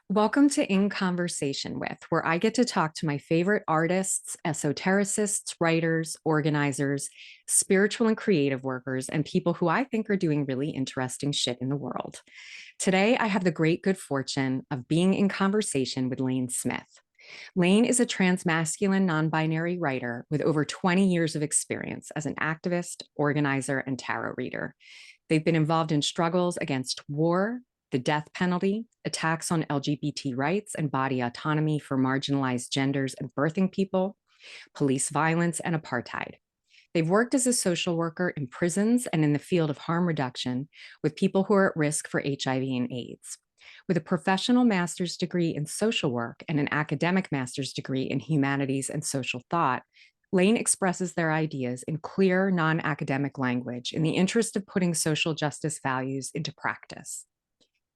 Welcome to In Conversation With, where I get to talk to my favorite artists, esotericists, writers, organizers, spiritual and creative workers, and people who I think are doing really interesting shit in the world. Today, I have the great good fortune of being in conversation with Lane Smith. Lane is a transmasculine, non-binary writer with over 20 years of experience as an activist, organizer, and tarot reader. They've been involved in struggles against war, the death penalty, attacks on LGBT rights and body autonomy for marginalized genders and birthing people, police violence, and apartheid. They've worked as a social worker in prisons and in the field of harm reduction with people who are at risk for HIV and AIDS. With a professional master's degree in social work and an academic master's degree in humanities and social thought, Lane expresses their ideas in clear, non-academic language in the interest of putting social justice values into practice.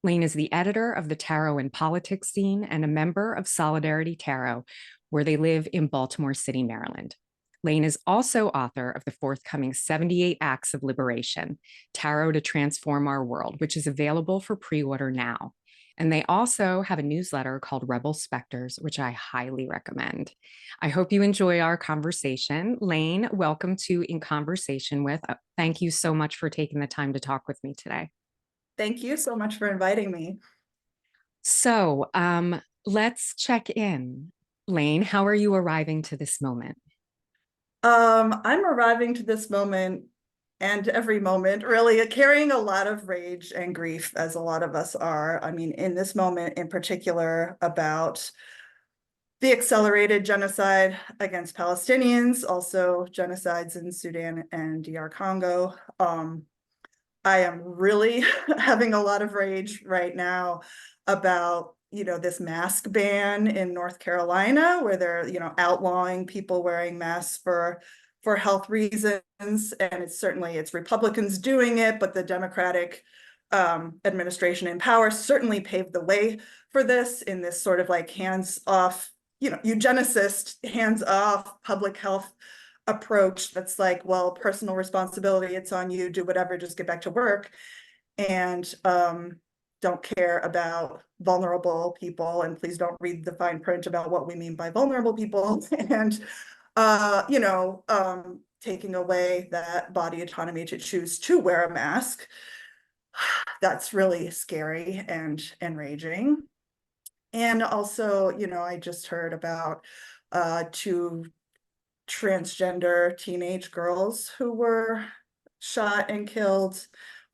Lane is the editor of the Tarot and Politics zine and a member of Solidarity Tarot, where they live in Baltimore City, Maryland. Lane is also author of the forthcoming 78 Acts of Liberation, Tarot to Transform Our World, which is available for pre-order now. And they also have a newsletter called Rebel Specters, which I highly recommend. I hope you enjoy our conversation. Lane, welcome to In Conversation With. Thank you so much for taking the time to talk with me today. Thank you so much for inviting me. So let's check in. Lane, how are you arriving to this moment? I'm arriving to this moment and every moment really carrying a lot of rage and grief, as a lot of us are. I mean, in this moment in particular, about the accelerated genocide against Palestinians, also genocides in Sudan and DR Congo. I am really having a lot of rage right now about this mask ban in North Carolina, where they're outlawing people wearing masks for health reasons, and it's Republicans doing it, but the Democratic administration in power certainly paved the way for this in this sort of like hands-off, eugenicist, hands-off public health approach that's like, well, personal responsibility, it's on you, do whatever, just get back to work, and don't care about vulnerable people, and please don't read the fine print about what we mean by vulnerable people, and taking away that body autonomy to choose to wear a mask. That's really scary and enraging. And also, I just heard about two transgender teenage girls who were shot and killed.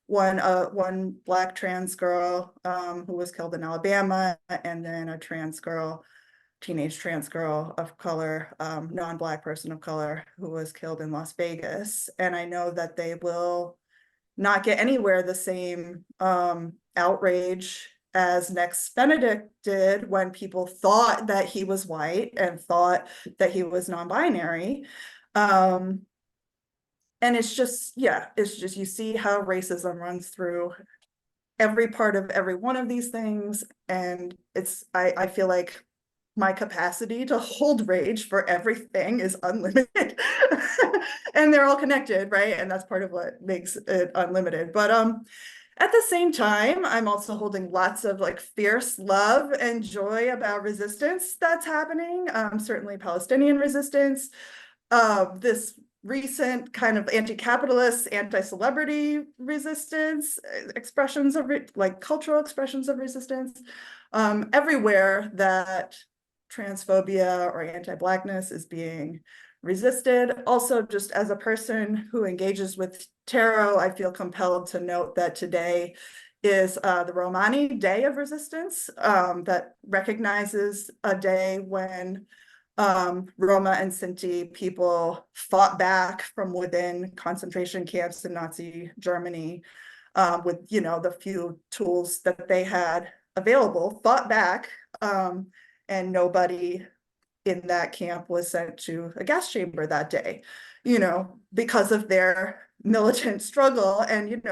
One Black trans girl who was killed in Alabama, and then a teenage trans girl of color, non-Black person of color, who was killed in Las Vegas. And I know that they will not get anywhere the same outrage as Next Benedict did when people thought that he was white and thought that he was non-binary. And it's just, you see how racism runs through every part of every one of these things. And I feel like my capacity to hold rage for everything is unlimited. And they're all connected, right? And that's part of what makes it unlimited. But at the same time, I'm also holding lots of like fierce love and joy about resistance that's happening. Certainly Palestinian resistance, this recent kind of anti-capitalist, anti-celebrity resistance, expressions of like cultural expressions of resistance, everywhere that transphobia or anti-Blackness is being resisted. Also, just as a person who engages with tarot, I feel compelled to note that today is the Romani Day of Resistance, that recognizes a day when Roma and Sinti people fought back from within concentration camps in Nazi Germany with, the few tools that they had available, fought back, and nobody in that camp was sent to a gas chamber that day, because of their militant struggle. And,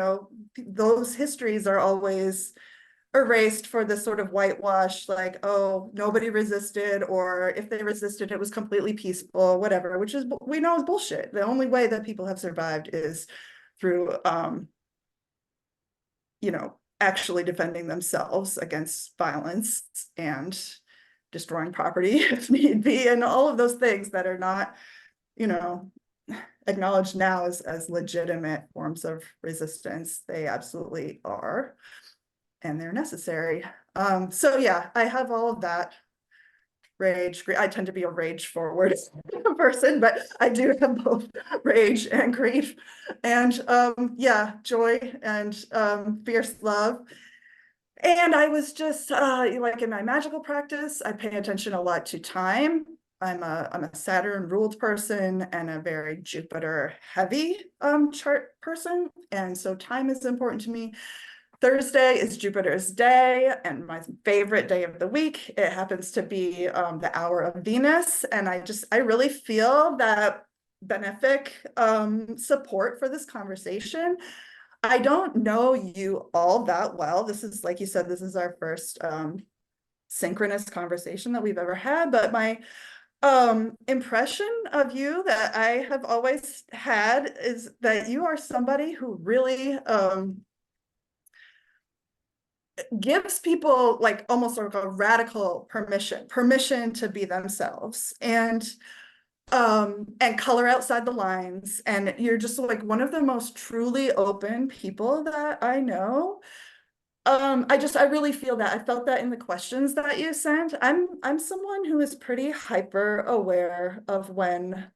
those histories are always erased for this sort of whitewash, like, oh, nobody resisted, or if they resisted, it was completely peaceful, whatever, which is, we know, is bullshit. The only way that people have survived is through, actually defending themselves against violence and destroying property if need be, and all of those things that are not, you know, acknowledged now as legitimate forms of resistance. They absolutely are, and they're necessary. So yeah, I have all of that rage. I tend to be a rage forward person, but I do have both rage and grief, and yeah, joy and fierce love. And I was just like in my magical practice, I pay attention a lot to time. I'm a Saturn ruled person and a very Jupiter heavy chart person. And so time is important to me. Thursday is Jupiter's day and my favorite day of the week. It happens to be the hour of Venus. And I really feel that benefic support for this conversation. I don't know you all that well. This is, like you said, this is our first synchronous conversation that we've ever had, but my impression of you that I have always had is that you are somebody who really gives people like almost like a radical permission to be themselves and color outside the lines. And you're just like one of the most truly open people that I know. I really feel that. I felt that in the questions that you sent. I'm someone who is pretty hyper aware of when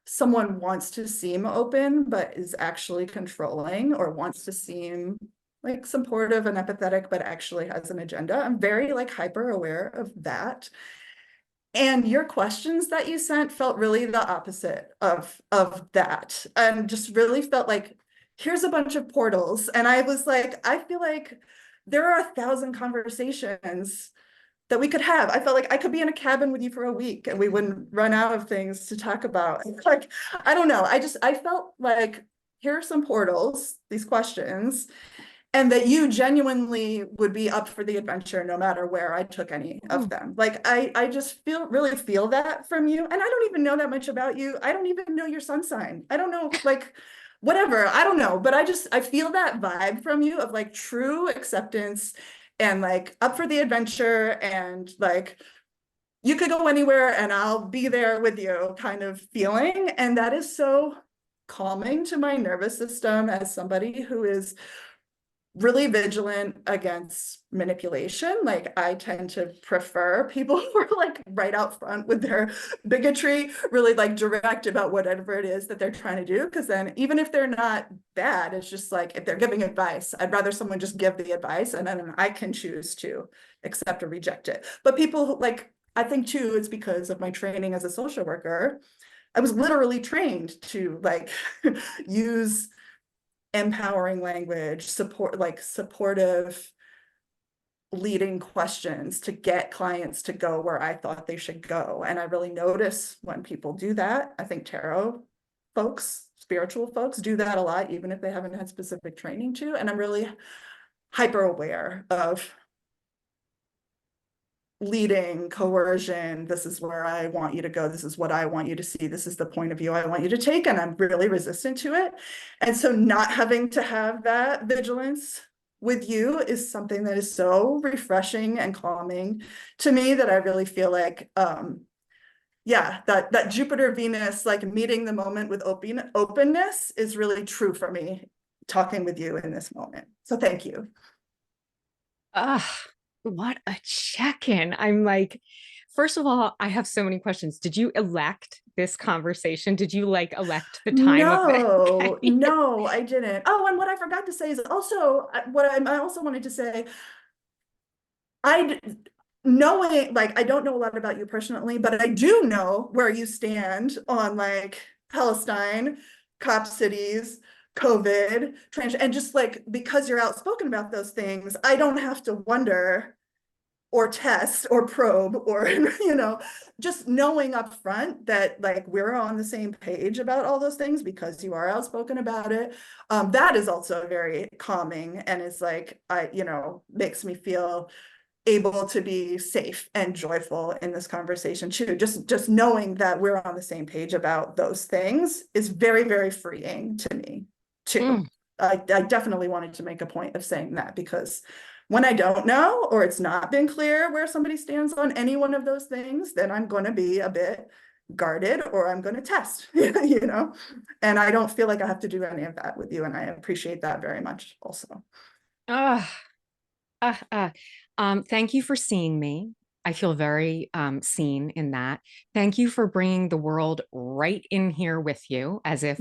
someone wants to seem open, but is actually controlling, or wants to seem like supportive and empathetic, but actually has an agenda. I'm very like hyper aware of that. And your questions that you sent felt really the opposite of that, and just really felt like, here's a bunch of portals. And I was like, I feel like there are 1,000 conversations that we could have. I felt like I could be in a cabin with you for a week and we wouldn't run out of things to talk about. Like, I don't know. I felt like, here are some portals, these questions, and that you genuinely would be up for the adventure no matter where I took any of them. Like I just really feel that from you. And I don't even know that much about you. I don't even know your sun sign. I don't know, like whatever, I don't know, but I feel that vibe from you of like true acceptance and like up for the adventure, and like you could go anywhere and I'll be there with you kind of feeling. And that is so calming to my nervous system as somebody who is really vigilant against manipulation. Like I tend to prefer people who are like right out front with their bigotry, really like direct about whatever it is that they're trying to do. Because then even if they're not bad, it's just like if they're giving advice, I'd rather someone just give the advice and then I can choose to accept or reject it. But people who like, I think too, it's because of my training as a social worker. I was literally trained to like use empowering language, supportive leading questions to get clients to go where I thought they should go. And I really notice when people do that. I think tarot folks, spiritual folks do that a lot, even if they haven't had specific training to. And I'm really hyper aware of leading, coercion. This is where I want you to go. This is what I want you to see. This is the point of view I want you to take. And I'm really resistant to it. And so not having to have that vigilance with you is something that is so refreshing and calming to me, that I really feel like, yeah, that Jupiter Venus, like meeting the moment with openness is really true for me, talking with you in this moment. So thank you. Ah, what a check-in. I'm like, first of all, I have so many questions. Did you elect this conversation? Did you like elect the time of it? No, Okay. no, I didn't. Oh, and what I forgot to say is also what I also wanted to say, I knowing, like, I don't know a lot about you personally, but I do know where you stand on like Palestine, cop cities, COVID, trans, and just like because you're outspoken about those things, I don't have to wonder or test or probe or just knowing up front that like we're on the same page about all those things because you are outspoken about it. That is also very calming, and is like makes me feel able to be safe and joyful in this conversation too. Just knowing that we're on the same page about those things is very, very freeing to me too. I definitely wanted to make a point of saying that, because when I don't know, or it's not been clear where somebody stands on any one of those things, then I'm going to be a bit guarded, or I'm going to test, you know, and I don't feel like I have to do any of that with you. And I appreciate that very much also. Ah, ah, ah. Thank you for seeing me. I feel very seen in that. Thank you for bringing the world right in here with you, as if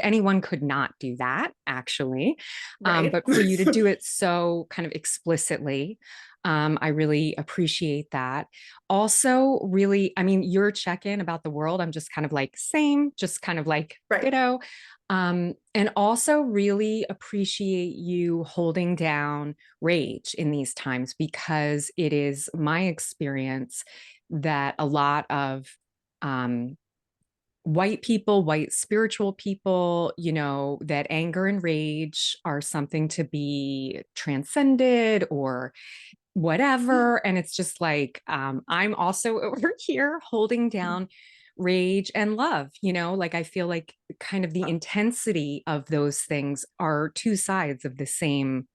anyone could not do that, actually. Right. But for you to do it so kind of explicitly, I really appreciate that. Also, really, I mean, your check-in about the world, I'm just kind of like, same, just kind of like Right. ditto. And also really appreciate you holding down rage in these times, because it is my experience that a lot of um, white people, white spiritual people, you know, that anger and rage are something to be transcended or whatever. And it's just like, I'm also over here holding down rage and love, you know, like I feel like kind of the intensity of those things are two sides of the same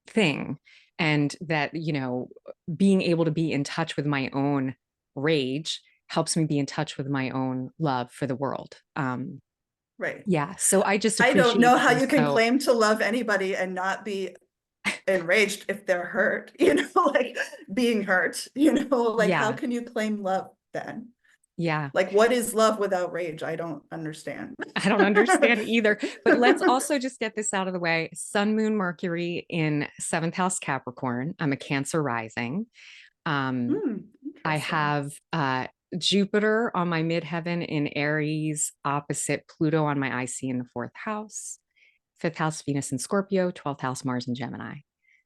thing. And that, you know, being able to be in touch with my own rage helps me be in touch with my own love for the world. Right. Yeah. So I just I don't appreciate know that how you're you can so, claim to love anybody and not be enraged if they're hurt, you know, like being hurt, you know, like how yeah, can you claim love then? yeah. Like, what is love without rage? I don't understand. I don't understand either. But let's also just get this out of the way. Sun, Moon, Mercury in seventh house Capricorn. I'm a Cancer rising. Um, I Interesting. have Jupiter on my midheaven in Aries, opposite Pluto on my IC in the fourth house, fifth house Venus in Scorpio, 12th house Mars in Gemini.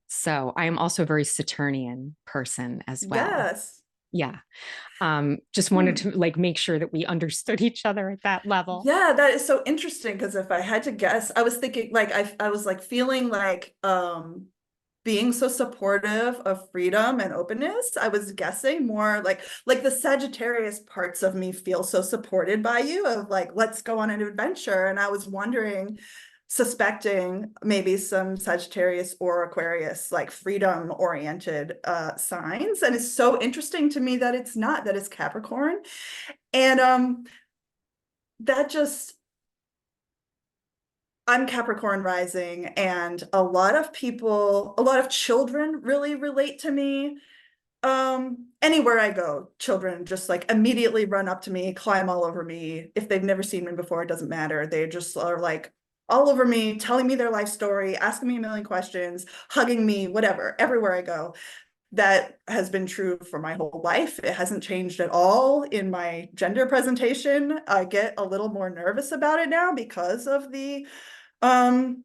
So I am also a very Saturnian person as well. Yes. Yeah. Just wanted Hmm. to like make sure that we understood each other at that level. Yeah, that is so interesting, because if I had to guess, I was thinking like I was like feeling like being so supportive of freedom and openness, I was guessing more like the Sagittarius parts of me feel so supported by you, of like, let's go on an adventure. And I was wondering, suspecting maybe some Sagittarius or Aquarius, like freedom oriented signs. And it's so interesting to me that it's not, that it's Capricorn. And that just, I'm Capricorn rising, and a lot of people, a lot of children really relate to me. Anywhere I go, children just like immediately run up to me, climb all over me. If they've never seen me before, it doesn't matter. They just are like all over me, telling me their life story, asking me a million questions, hugging me, whatever, everywhere I go. That has been true for my whole life. It hasn't changed at all in my gender presentation. I get a little more nervous about it now because of um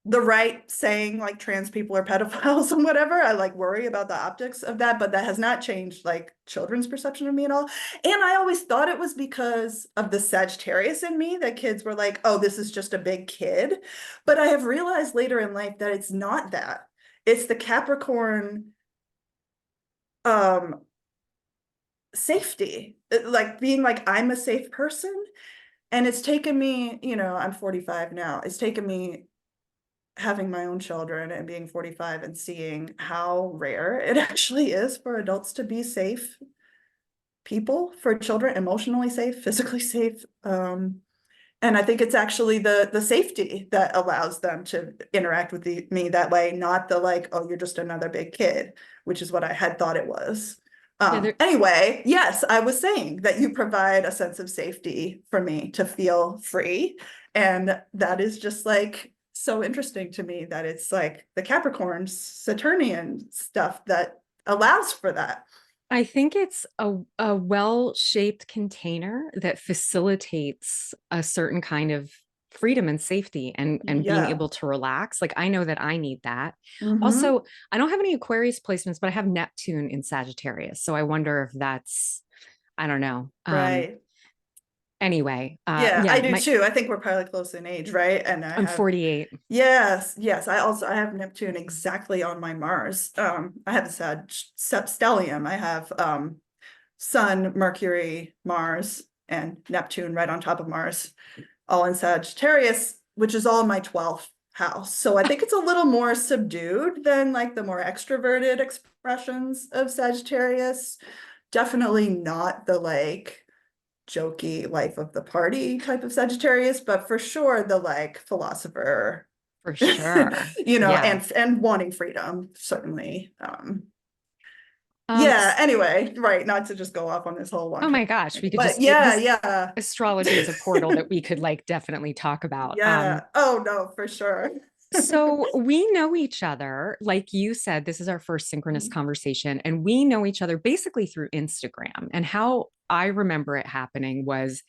the right saying like trans people are pedophiles and whatever. I like worry about the optics of that, but that has not changed like children's perception of me at all. And I always thought it was because of the Sagittarius in me, that kids were like, oh, this is just a big kid. But I have realized later in life that it's not that. It's the Capricorn um safety, like being like, I'm a safe person. And it's taken me, you know, I'm 45 now. It's taken me having my own children and being 45 and seeing how rare it actually is for adults to be safe people, for children, emotionally safe, physically safe. And I think it's actually the safety that allows them to interact with me that way, not the like, oh, you're just another big kid, which is what I had thought it was. Yeah, there, Anyway, yes, I was saying that you provide a sense of safety for me to feel free. And that is just like so interesting to me, that it's like the Capricorn Saturnian stuff that allows for that. I think it's a well-shaped container that facilitates a certain kind of freedom and safety and being Yeah. able to relax. Like I know that I need that. Mm-hmm. Also, I don't have any Aquarius placements, but I have Neptune in Sagittarius. So I wonder if that's, I don't know. Right. Anyway, Yeah, I yeah, do my too. I think we're probably close in age, right? And I I'm have, 48. yes, yes. I have Neptune exactly on my Mars. I have a stellium. I have Sun, Mercury, Mars, and Neptune right on top of Mars, all in Sagittarius. which is all in my 12th house. So I think it's a little more subdued than like the more extroverted expressions of Sagittarius. Definitely not the like jokey life of the party type of Sagittarius, but for sure the like philosopher, For sure. Yeah. and wanting freedom, certainly. Um, Yeah, s- anyway, right, not to just go off on this whole long oh my gosh, we tangent, could but just yeah, this yeah. astrology is a portal that we could like definitely talk about. Yeah. Oh no, for sure. So we know each other, like you said, this is our first synchronous conversation, and we know each other basically through Instagram. And how I remember it happening was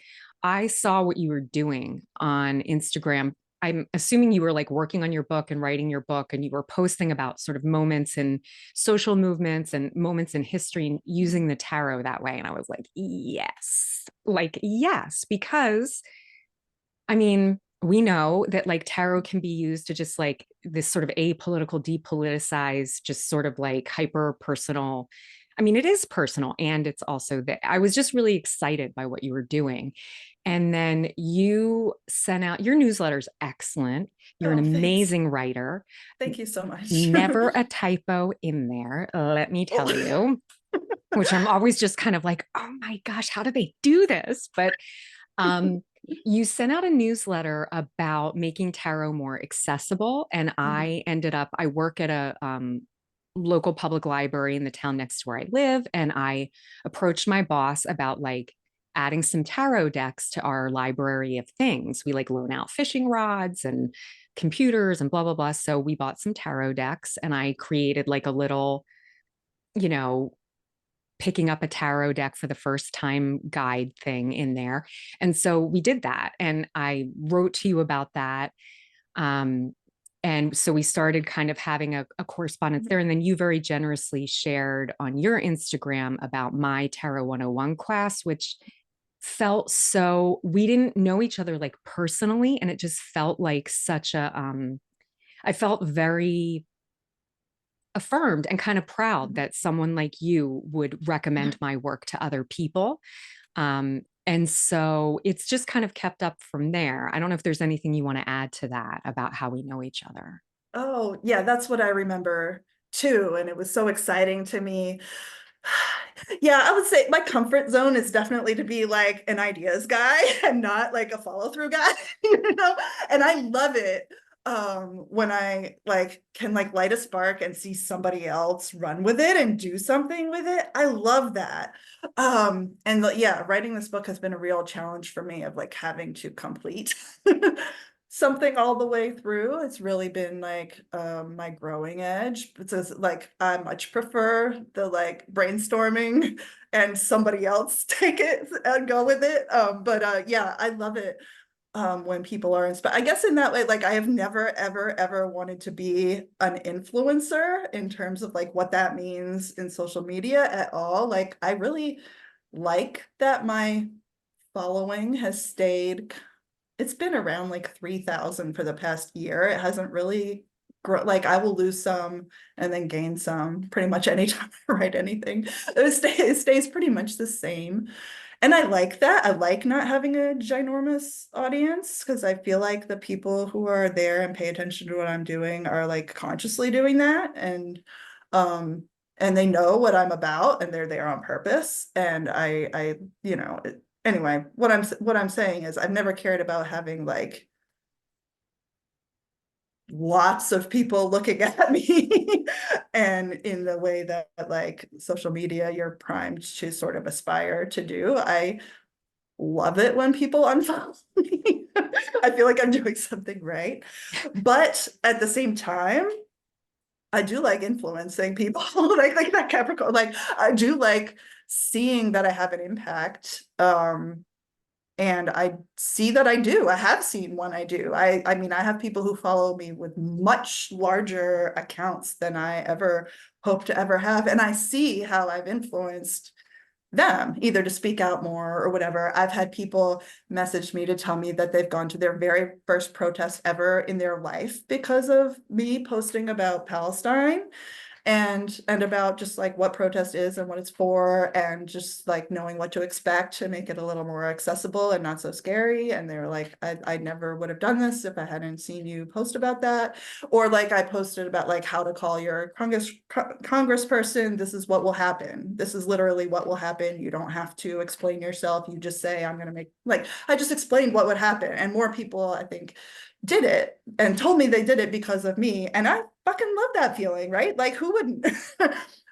I saw what you were doing on Instagram. I'm assuming you were like working on your book and writing your book, and you were posting about sort of moments in social movements and moments in history and using the tarot that way. And I was like, yes, because I mean, we know that like tarot can be used to just like this sort of apolitical, depoliticized, just sort of like hyper personal. I mean, it is personal and it's also that I was just really excited by what you were doing. And then you sent out your newsletter's excellent. You're an Oh, thanks. amazing writer. Thank you so much. Never a typo in there, let me tell Oh. you, which I'm always just kind of like, oh my gosh, how do they do this? But um, you sent out a newsletter about making tarot more accessible. And Mhm. I work at a local public library in the town next to where I live. And I approached my boss about like adding some tarot decks to our library of things. We like loan out fishing rods and computers and blah, blah, blah. So we bought some tarot decks and I created like a little, you know, picking up a tarot deck for the first time guide thing in there. And so we did that. And I wrote to you about that. Um, and so we started kind of having a correspondence there. And then you very generously shared on your Instagram about my Tarot 101 class, which felt so, we didn't know each other like personally. And it just felt like I felt very affirmed and kind of proud that someone like you would recommend my work to other people. And so it's just kind of kept up from there. I don't know if there's anything you want to add to that about how we know each other. Oh, yeah, that's what I remember too. And it was so exciting to me. Yeah, I would say my comfort zone is definitely to be like an ideas guy and not like a follow through guy, you know? And I love it when I like can like light a spark and see somebody else run with it and do something with it. I love that. Yeah, writing this book has been a real challenge for me of like having to complete something all the way through. It's really been like my growing edge. It's like I much prefer the like brainstorming and somebody else take it and go with it. But yeah, I love it when people are inspired. I guess in that way, like I have never, ever, ever wanted to be an influencer in terms of like what that means in social media at all. Like I really like that my following has stayed, it's been around like 3,000 for the past year. It hasn't really grown. Like I will lose some and then gain some pretty much anytime I write anything. It stays pretty much the same. And I like that. I like not having a ginormous audience because I feel like the people who are there and pay attention to what I'm doing are like consciously doing that. Um and they know what I'm about and they're there on purpose. And I, anyway, what I'm saying is I've never cared about having like lots of people looking at me and in the way that like social media you're primed to sort of aspire to do. I love it when people unfollow me. I feel like I'm doing something right. But at the same time, I do like influencing people, like that Capricorn. Like I do like seeing that I have an impact. And I see that I do. I have seen when I do. I mean, I have people who follow me with much larger accounts than I ever hope to ever have. And I see how I've influenced them either to speak out more or whatever. I've had people message me to tell me that they've gone to their very first protest ever in their life because of me posting about Palestine. and about just like what protest is and what it's for, and just like knowing what to expect to make it a little more accessible and not so scary. And they were like, I never would have done this if I hadn't seen you post about that. Or like I posted about like how to call your congressperson. This is what will happen. This is literally what will happen. You don't have to explain yourself. You just say, I'm going to make, like, I just explained what would happen. And more people, I think, did it and told me they did it because of me. And I fucking love that feeling, right? Like, who wouldn't?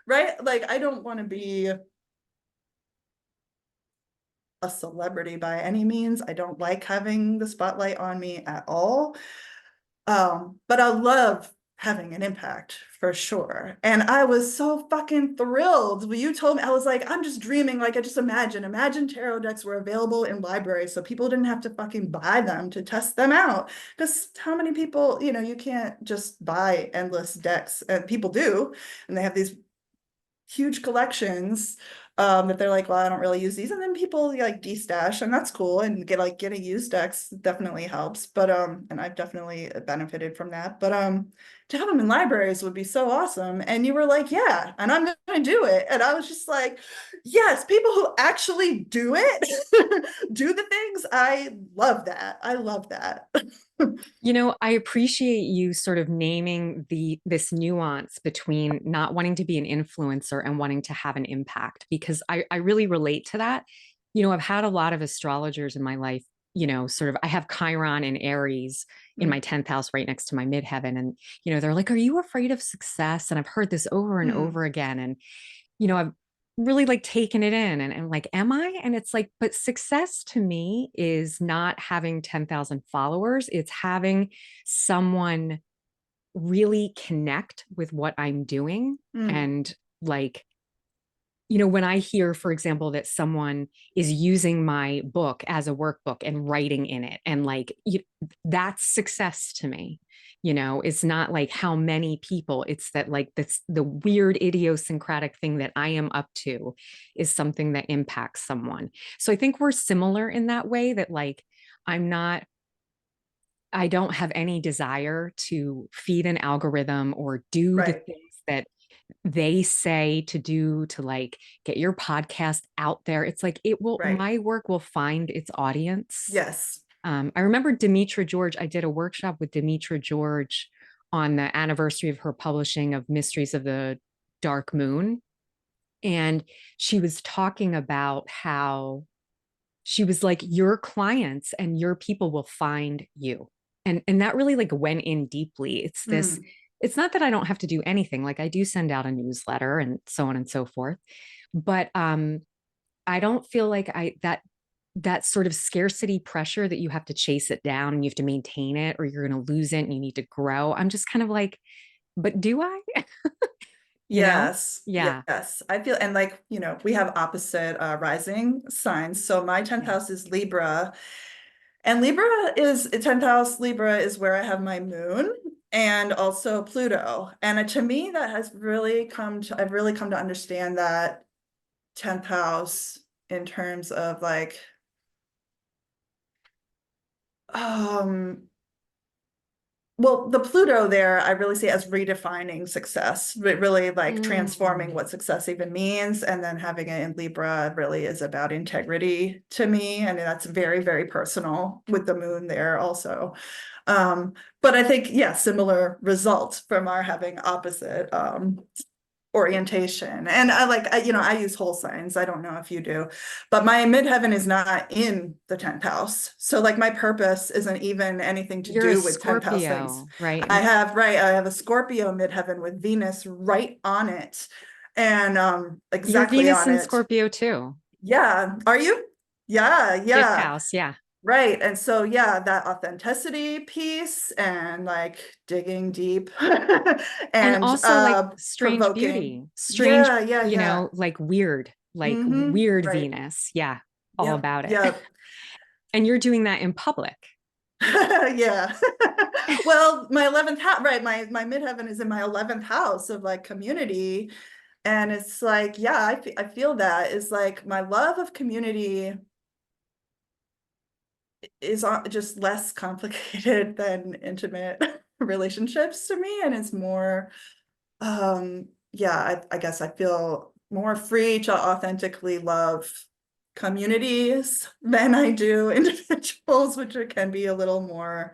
Right? Like, I don't want to be a celebrity by any means. I don't like having the spotlight on me at all. But I love having an impact for sure. And I was so fucking thrilled when you told me. I was like, I'm just dreaming. Like, I just imagine tarot decks were available in libraries so people didn't have to fucking buy them to test them out. Because how many people, you can't just buy endless decks, and people do, and they have these huge collections that they're like, well, I don't really use these, and then people like destash, and that's cool, and getting used decks definitely helps. But and I've definitely benefited from that. But to have them in libraries would be so awesome. And you were like, yeah, and I'm gonna do it. And I was just like, yes, people who actually do it, do the things. I love that. I love that. I appreciate you sort of naming this nuance between not wanting to be an influencer and wanting to have an impact, because I really relate to that. I've had a lot of astrologers in my life, sort of I have Chiron and Aries in my 10th house right next to my midheaven. And, they're like, are you afraid of success? And I've heard this over and Mm, over again. And, I've really like taken it in and like, am I? And it's like, but success to me is not having 10,000 followers. It's having someone really connect with what I'm doing. mm, And like, when I hear, for example, that someone is using my book as a workbook and writing in it, and like, that's success to me. It's not like how many people, it's that like that's the weird idiosyncratic thing that I am up to is something that impacts someone. So I think we're similar in that way, that like, I'm not, I don't have any desire to feed an algorithm or do the right, things that they say to do to like get your podcast out there. It's like right. my work will find its audience. Yes. I remember Demetra George, I did a workshop with Demetra George on the anniversary of her publishing of Mysteries of the Dark Moon. And she was talking about how she was like, your clients and your people will find you. And that really like went in deeply. Mm, It's not that I don't have to do anything. Like I do send out a newsletter and so on and so forth. But I don't feel like that sort of scarcity pressure that you have to chase it down and you have to maintain it or you're going to lose it and you need to grow. I'm just kind of like, but do I? you know? yes, Yeah. yes. I feel, and like, we have opposite rising signs. So my 10th Yeah. house is Libra, and Libra is 10th house. Libra is where I have my moon and also Pluto. And to me, that has really I've really come to understand that 10th house in terms of like, um, well, the Pluto there, I really see as redefining success, really like transforming Mm. what success even means. And then having it in Libra really is about integrity to me. And that's very, very personal with the moon there also. Um, but I think, yeah, similar results from our having opposite orientation. And I use whole signs. I don't know if you do, but my midheaven is not in the 10th house. So like my purpose isn't even anything to You're a do with 10th house things. Scorpio, right? I have a Scorpio midheaven with Venus right on it, and Your exactly Venus on in it. Scorpio too. Yeah. Are you? Yeah, Fifth yeah. house. Yeah. Right. And so, yeah, that authenticity piece and like digging deep And and also like strange provoking. beauty, strange, Yeah, yeah, yeah. like Mm-hmm. weird Right. Venus. Yeah, all Yep. about it. Yep. And you're doing that in public. Yeah. Well, my 11th house, right. My midheaven is in my 11th house of like community. And it's like, yeah, I feel that is like my love of community is just less complicated than intimate relationships to me, and it's more yeah, I guess I feel more free to authentically love communities than I do individuals, which it can be a little more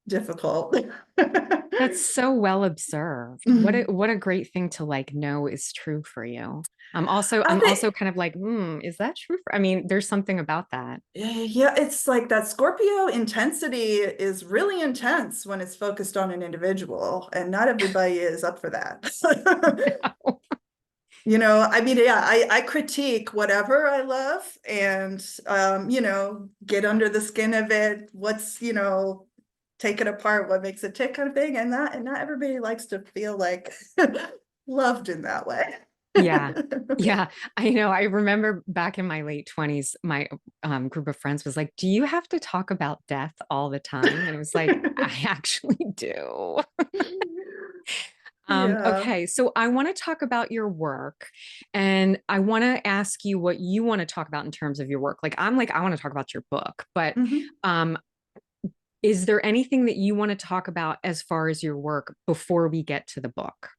difficult. That's so well observed. Mhm. What a great thing to like know is true for you. I'm also think, kind of like, is that true for, I mean, there's something about that. yeah, it's like that Scorpio intensity is really intense when it's focused on an individual, and not everybody is up for that. You know, I mean, yeah, I critique whatever I love and, get under the skin of it. Take it apart, what makes it tick kind of thing. And not everybody likes to feel like loved in that way. Yeah. Yeah. I know. I remember back in my late 20s, my group of friends was like, do you have to talk about death all the time? And it was like, I actually do. Yeah. Okay, so I want to talk about your work and I want to ask you what you want to talk about in terms of your work. Like, I want to talk about your book, but Mhm. um, is there anything that you want to talk about as far as your work before we get to the book?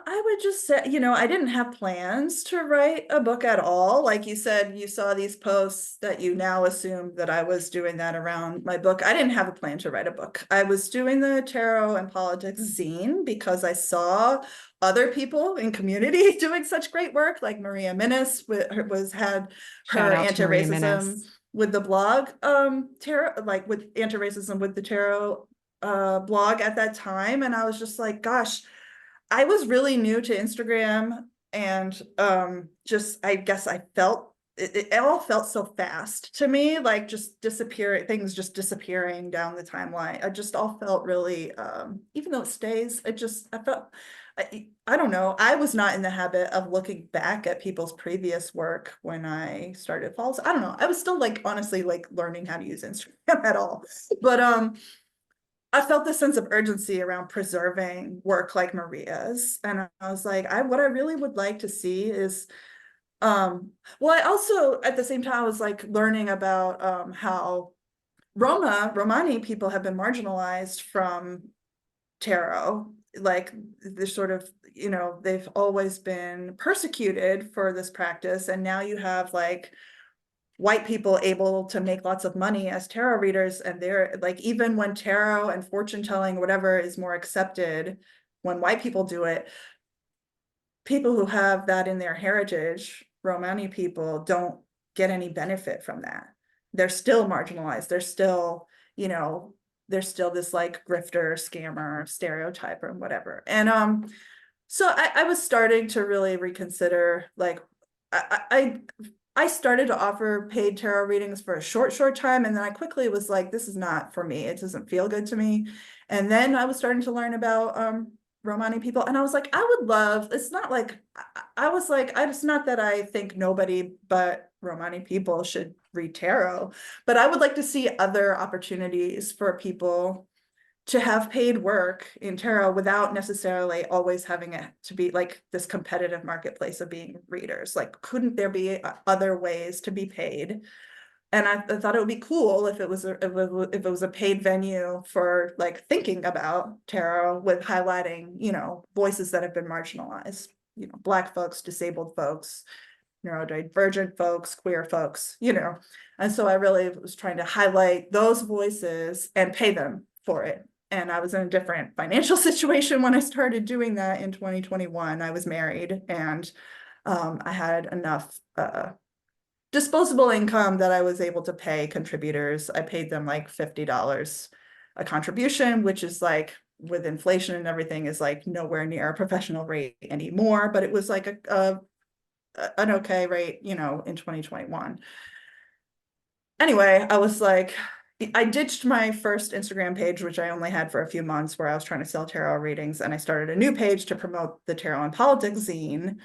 I would just say, I didn't have plans to write a book at all. Like you said, you saw these posts that you now assume that I was doing that around my book. I didn't have a plan to write a book. I was doing the tarot and politics zine because I saw other people in community doing such great work, like Maria Minnis had Shout her out to Maria anti-racism Menace. with the blog, tarot, like with anti-racism with the tarot blog at that time. And I was just like, gosh, I was really new to Instagram and just I guess I felt it all felt so fast to me, like just disappearing, things just disappearing down the timeline. I just all felt really even though it stays, I felt I don't know. I was not in the habit of looking back at people's previous work when I started follows. I don't know. I was still like honestly like learning how to use Instagram at all. But I felt this sense of urgency around preserving work like Maria's. And I was like, what I really would like to see is, well, I also at the same time I was like learning about how Romani people have been marginalized from tarot. Like they're sort of, they've always been persecuted for this practice. And now you have like white people able to make lots of money as tarot readers, and they're like, even when tarot and fortune telling whatever is more accepted when white people do it, people who have that in their heritage, Romani people, don't get any benefit from that. They're still marginalized. You know there's still this like grifter scammer stereotype or whatever. And so I was starting to really reconsider, like, I started to offer paid tarot readings for a short time, and then I quickly was like, this is not for me. It doesn't feel good to me. And then I was starting to learn about Romani people, and I was like, I would love, it's not like, I was like, it's not that I think nobody but Romani people should read tarot, but I would like to see other opportunities for people to have paid work in tarot without necessarily always having it to be like this competitive marketplace of being readers. Like, couldn't there be other ways to be paid? And I thought it would be cool if it was a paid venue for like thinking about tarot with highlighting, voices that have been marginalized, Black folks, disabled folks, neurodivergent folks, queer folks, And so I really was trying to highlight those voices and pay them for it. And I was in a different financial situation when I started doing that in 2021. I was married, and I had enough disposable income that I was able to pay contributors. I paid them like $50 a contribution, which is like, with inflation and everything, is like nowhere near a professional rate anymore, but it was like an okay rate, in 2021. Anyway, I was like, I ditched my first Instagram page, which I only had for a few months, where I was trying to sell tarot readings, and I started a new page to promote the Tarot and Politics zine.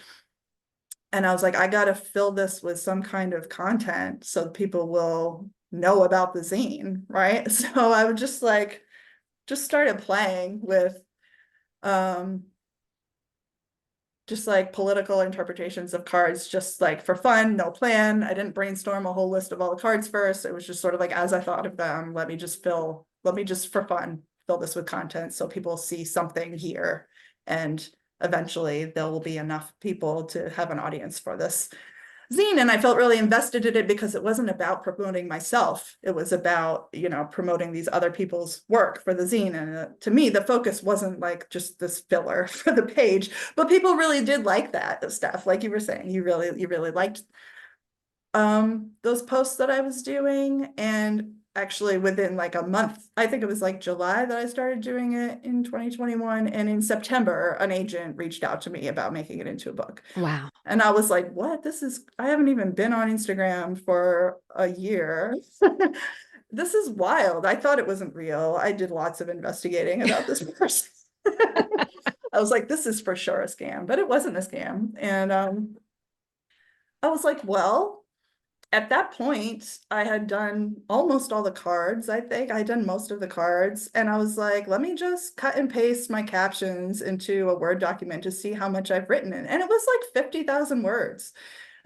And I was like, I got to fill this with some kind of content so people will know about the zine, right? So I would just started playing with um just like political interpretations of cards, just like for fun, no plan. I didn't brainstorm a whole list of all the cards first. It was just sort of like, as I thought of them, let me just for fun fill this with content so people see something here, and eventually there will be enough people to have an audience for this zine. And I felt really invested in it because it wasn't about promoting myself. It was about, promoting these other people's work for the zine. And to me, the focus wasn't like just this filler for the page, but people really did like that stuff. Like you were saying, you really liked those posts that I was doing. And actually within like a month, I think it was like July that I started doing it in 2021. And in September, an agent reached out to me about making it into a book. Wow. And I was like, what? I haven't even been on Instagram for a year. This is wild. I thought it wasn't real. I did lots of investigating about this person. I was like, this is for sure a scam, but it wasn't a scam. And I was like, well, at that point, I had done almost all the cards. I think I had done most of the cards. And I was like, let me just cut and paste my captions into a Word document to see how much I've written in. And it was like 50,000 words.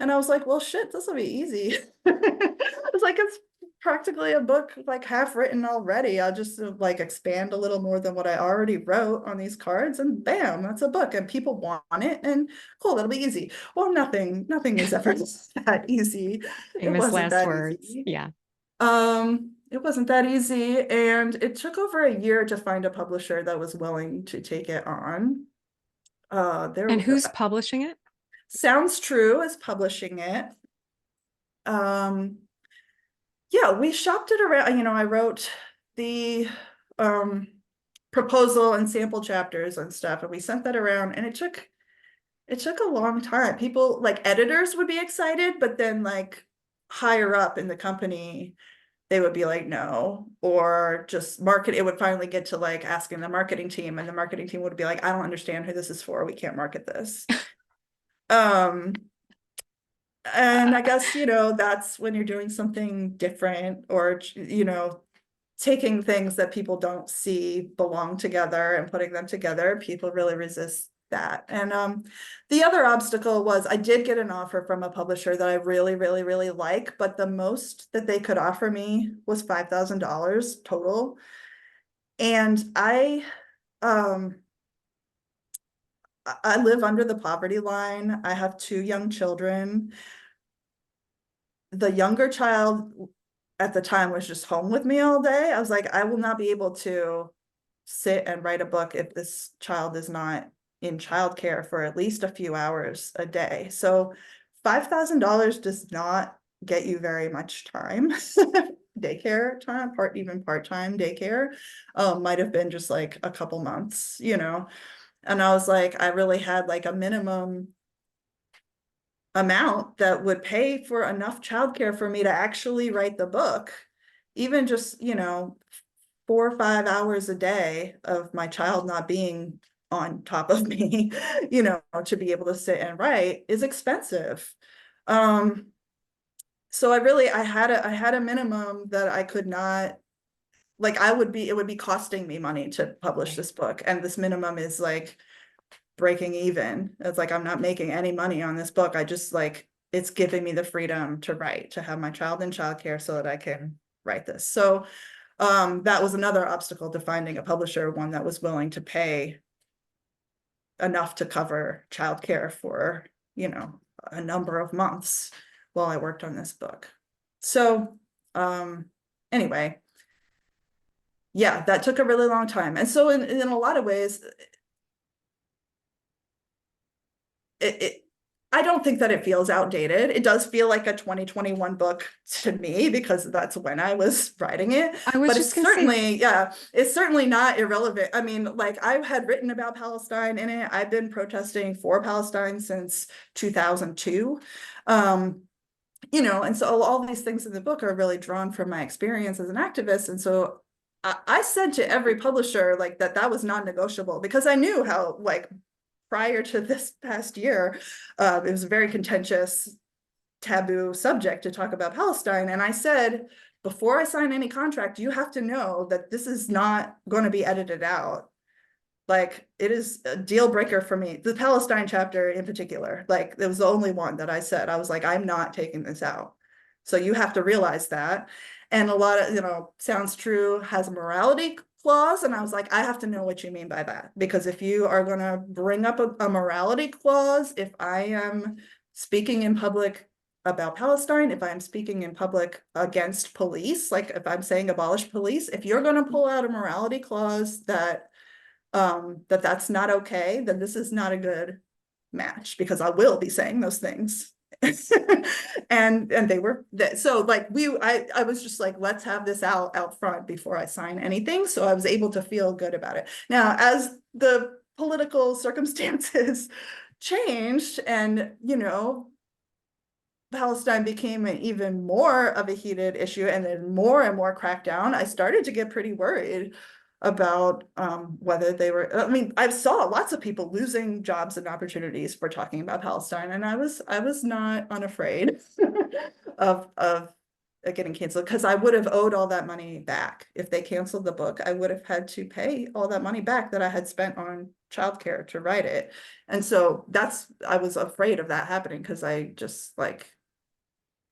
And I was like, well, shit, this will be easy. It's like, it's practically a book like half written already. I'll just like expand a little more than what I already wrote on these cards, and bam, that's a book, and people want it, and cool, that'll be easy. Well, nothing is ever that easy. It Famous wasn't last that words. easy. Yeah. It wasn't that easy, and it took over a year to find a publisher that was willing to take it on. There And who's publishing it? Sounds True is publishing it. Yeah, we shopped it around. I wrote the proposal and sample chapters and stuff, and we sent that around, and it took a long time. People, like, editors would be excited, but then like higher up in the company, they would be like, no, or just market. It would finally get to like asking the marketing team, and the marketing team would be like, I don't understand who this is for. We can't market this. And I guess, that's when you're doing something different, or, taking things that people don't see belong together and putting them together. People really resist that. And the other obstacle was I did get an offer from a publisher that I really, really, really like, but the most that they could offer me was $5,000 total. And I live under the poverty line. I have 2 young children. The younger child at the time was just home with me all day. I was like, I will not be able to sit and write a book if this child is not in childcare for at least a few hours a day. So $5,000 does not get you very much time. Daycare time, even part-time daycare, might have been just like a couple months, and I was like, I really had like a minimum amount that would pay for enough childcare for me to actually write the book, even just, 4 or 5 hours a day of my child not being on top of me, to be able to sit and write is expensive. So I had a minimum that I could not, like, it would be costing me money to publish this book. And this minimum is like breaking even. It's like, I'm not making any money on this book. I just like, it's giving me the freedom to write, to have my child in childcare so that I can write this. So that was another obstacle to finding a publisher, one that was willing to pay enough to cover childcare for, a number of months while I worked on this book. So anyway, yeah, that took a really long time. And so in a lot of ways, I don't think that it feels outdated. It does feel like a 2021 book to me because that's when I was writing it. I was But just going to say, it's certainly not irrelevant. I mean, like, I had written about Palestine in it. I've been protesting for Palestine since 2002. And so all these things in the book are really drawn from my experience as an activist. And so I said to every publisher like that was non-negotiable, because I knew how, like, prior to this past year, it was a very contentious, taboo subject to talk about Palestine. And I said, before I sign any contract, you have to know that this is not going to be edited out. Like, it is a deal breaker for me. The Palestine chapter in particular, like, it was the only one that I said, I was like, I'm not taking this out. So you have to realize that. And a lot of, Sounds True has a morality clause. And I was like, I have to know what you mean by that. Because if you are going to bring up a morality clause, if I am speaking in public about Palestine, if I'm speaking in public against police, like if I'm saying abolish police, if you're going to pull out a morality clause that that's not okay, then this is not a good match, because I will be saying those things. and they were so like I was just like, let's have this out front before I sign anything. So I was able to feel good about it. Now, as the political circumstances changed, and Palestine became an even more of a heated issue, and then more and more crackdown, I started to get pretty worried about whether they were, I mean, I saw lots of people losing jobs and opportunities for talking about Palestine, and I was not unafraid of getting canceled, because I would have owed all that money back. If they canceled the book, I would have had to pay all that money back that I had spent on childcare to write it. And so I was afraid of that happening, because I just like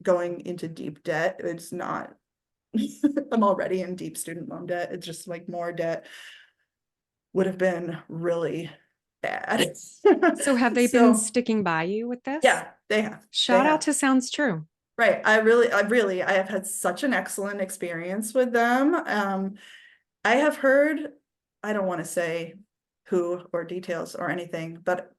going into deep debt. It's not, I'm already in deep student loan debt. It's just like more debt would have been really bad. So have they been So sticking by you with this? yeah, they have. They Shout out have. to Sounds True. Right. I have had such an excellent experience with them. I have heard, I don't want to say who or details or anything, but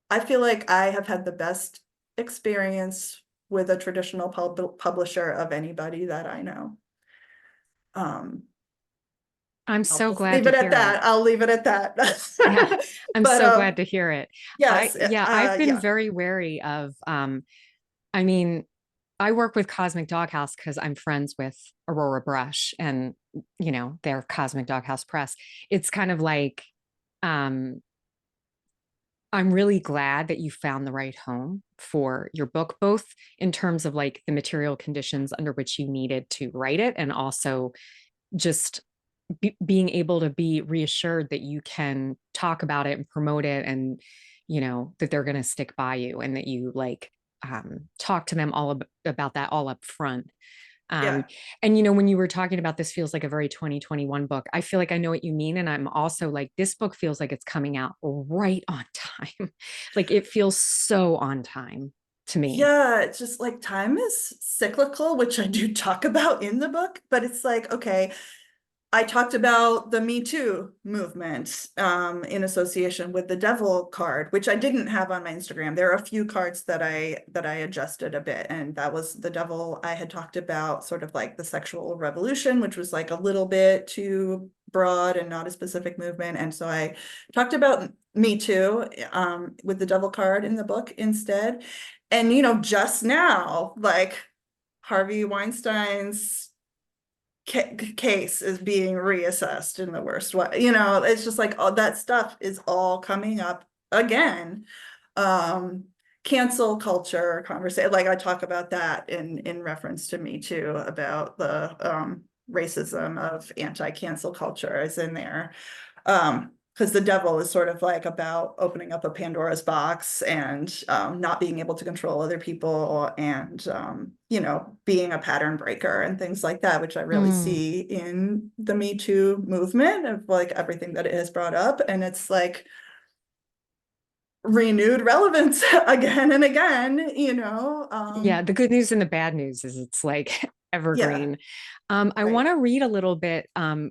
I feel like I have had the best experience with a traditional publisher of anybody that I know. Um, I'm I'll so just glad leave to it at hear it. that. I'll leave it at that. Yeah, I'm But so glad to hear it. yes, I've been yeah. very wary of I mean, I work with Cosmic Doghouse because I'm friends with Aurora Brush and their Cosmic Doghouse Press. It's kind of like um I'm really glad that you found the right home for your book, both in terms of like the material conditions under which you needed to write it, and also just being able to be reassured that you can talk about it and promote it, and that they're going to stick by you, and that you like talk to them all about that all up front. um, Yeah. and when you were talking about this feels like a very 2021 book, I feel like I know what you mean. And I'm also like, this book feels like it's coming out right on time. Like it feels so on time to me. Yeah, it's just like time is cyclical, which I do talk about in the book, but it's like, okay, I talked about the Me Too movement in association with the devil card, which I didn't have on my Instagram. There are a few cards that I adjusted a bit, and that was the devil. I had talked about sort of like the sexual revolution, which was like a little bit too broad and not a specific movement. And so I talked about Me Too with the devil card in the book instead. And just now, like Harvey Weinstein's case is being reassessed in the worst way. It's just like all that stuff is all coming up again. Um, Cancel culture conversation, like I talk about that in reference to Me Too, about the racism of anti-cancel culture is in there. Because the devil is sort of like about opening up a Pandora's box, and not being able to control other people, and being a pattern breaker and things like that, which I really Mm. see in the Me Too movement, of like everything that it has brought up. And it's like renewed relevance again and again. Yeah, the good news and the bad news is it's like Yeah, evergreen. I right. want to read a little bit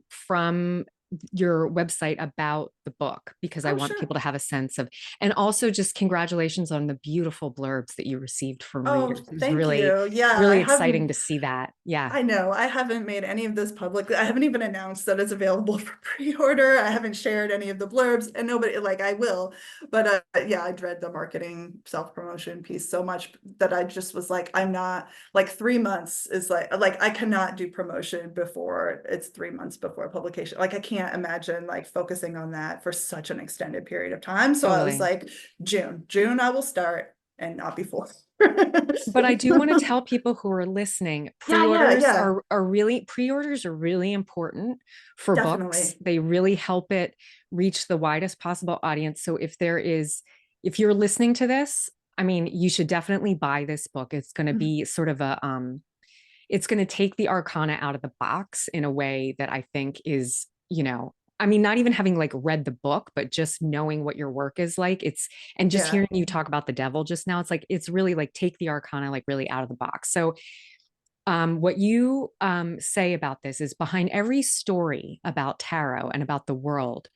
from your website about the book, because I Oh, want sure. people to have a sense of, and also just congratulations on the beautiful blurbs that you received from Oh, readers. It was thank really, you. Yeah, I really exciting haven't to see that. Yeah, I know I haven't made any of this public. I haven't even announced that it's available for pre-order. I haven't shared any of the blurbs, and nobody, like, I will, but yeah, I dread the marketing self-promotion piece so much that I just was like, I'm not, like, 3 months is like I cannot do promotion before it's 3 months before publication. Like I can't imagine like focusing on that for such an extended period of time. So I was totally. like, June I will start, and not before. But I do want to tell people who are listening, Yeah, pre-orders are really important for books. definitely. They really help it reach the widest possible audience. So if you're listening to this, I mean, you should definitely buy this book. It's going to Mhm. be sort of it's going to take the arcana out of the box in a way that I think is, I mean, not even having like read the book, but just knowing what your work is like. And just Yeah. hearing you talk about the devil just now, it's like, it's really like take the arcana like really out of the box. So, what you say about this is behind every story about tarot and about the world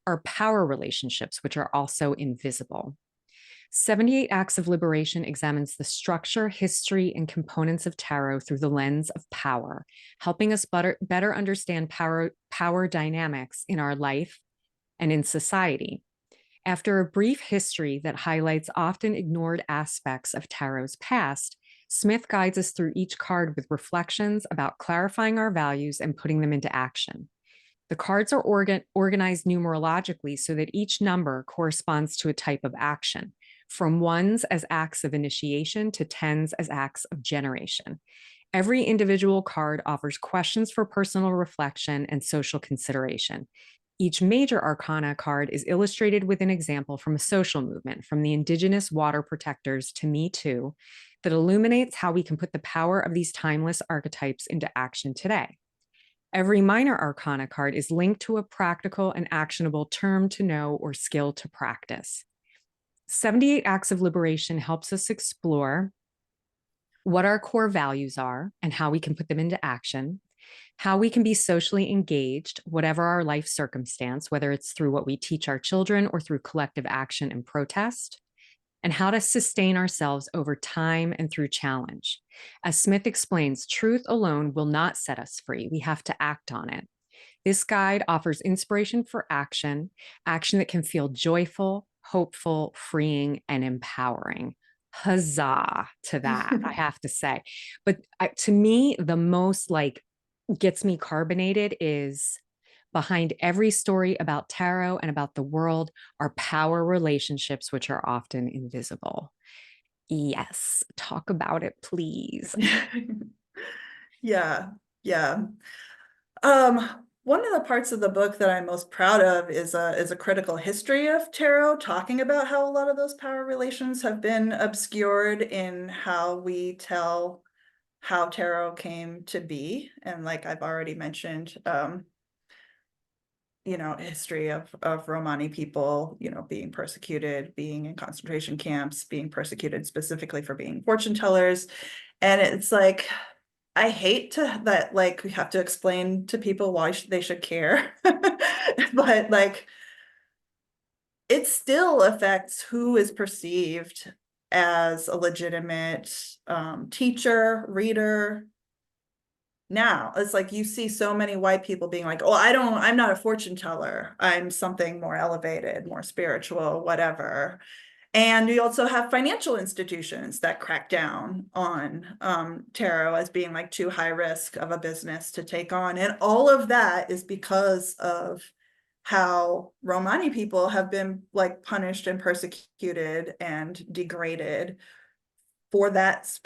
are power relationships, which are also invisible. 78 Acts of Liberation examines the structure, history, and components of tarot through the lens of power, helping us better understand power dynamics in our life and in society. After a brief history that highlights often ignored aspects of tarot's past, Smith guides us through each card with reflections about clarifying our values and putting them into action. The cards are organized numerologically so that each number corresponds to a type of action, from ones as acts of initiation to tens as acts of generation. Every individual card offers questions for personal reflection and social consideration. Each major arcana card is illustrated with an example from a social movement, from the indigenous water protectors to Me Too, that illuminates how we can put the power of these timeless archetypes into action today. Every minor arcana card is linked to a practical and actionable term to know or skill to practice. 78 Acts of Liberation helps us explore what our core values are and how we can put them into action, how we can be socially engaged, whatever our life circumstance, whether it's through what we teach our children or through collective action and protest, and how to sustain ourselves over time and through challenge. As Smith explains, truth alone will not set us free. We have to act on it. This guide offers inspiration for action, action that can feel joyful, hopeful, freeing, and empowering. Huzzah to that, I have to say. But to me, the most like gets me carbonated is behind every story about tarot and about the world are power relationships, which are often invisible. Yes, talk about it, please. Yeah, yeah. One of the parts of the book that I'm most proud of is a critical history of tarot, talking about how a lot of those power relations have been obscured in how we tell how tarot came to be. And like I've already mentioned, history of Romani people, being persecuted, being in concentration camps, being persecuted specifically for being fortune tellers. And it's like, I hate that like we have to explain to people why they should care. But like it still affects who is perceived as a legitimate teacher, reader. Now it's like you see so many white people being like, oh, I'm not a fortune teller. I'm something more elevated, more spiritual, whatever. And you also have financial institutions that crack down on tarot as being like too high risk of a business to take on. And all of that is because of how Romani people have been like punished and persecuted and degraded for that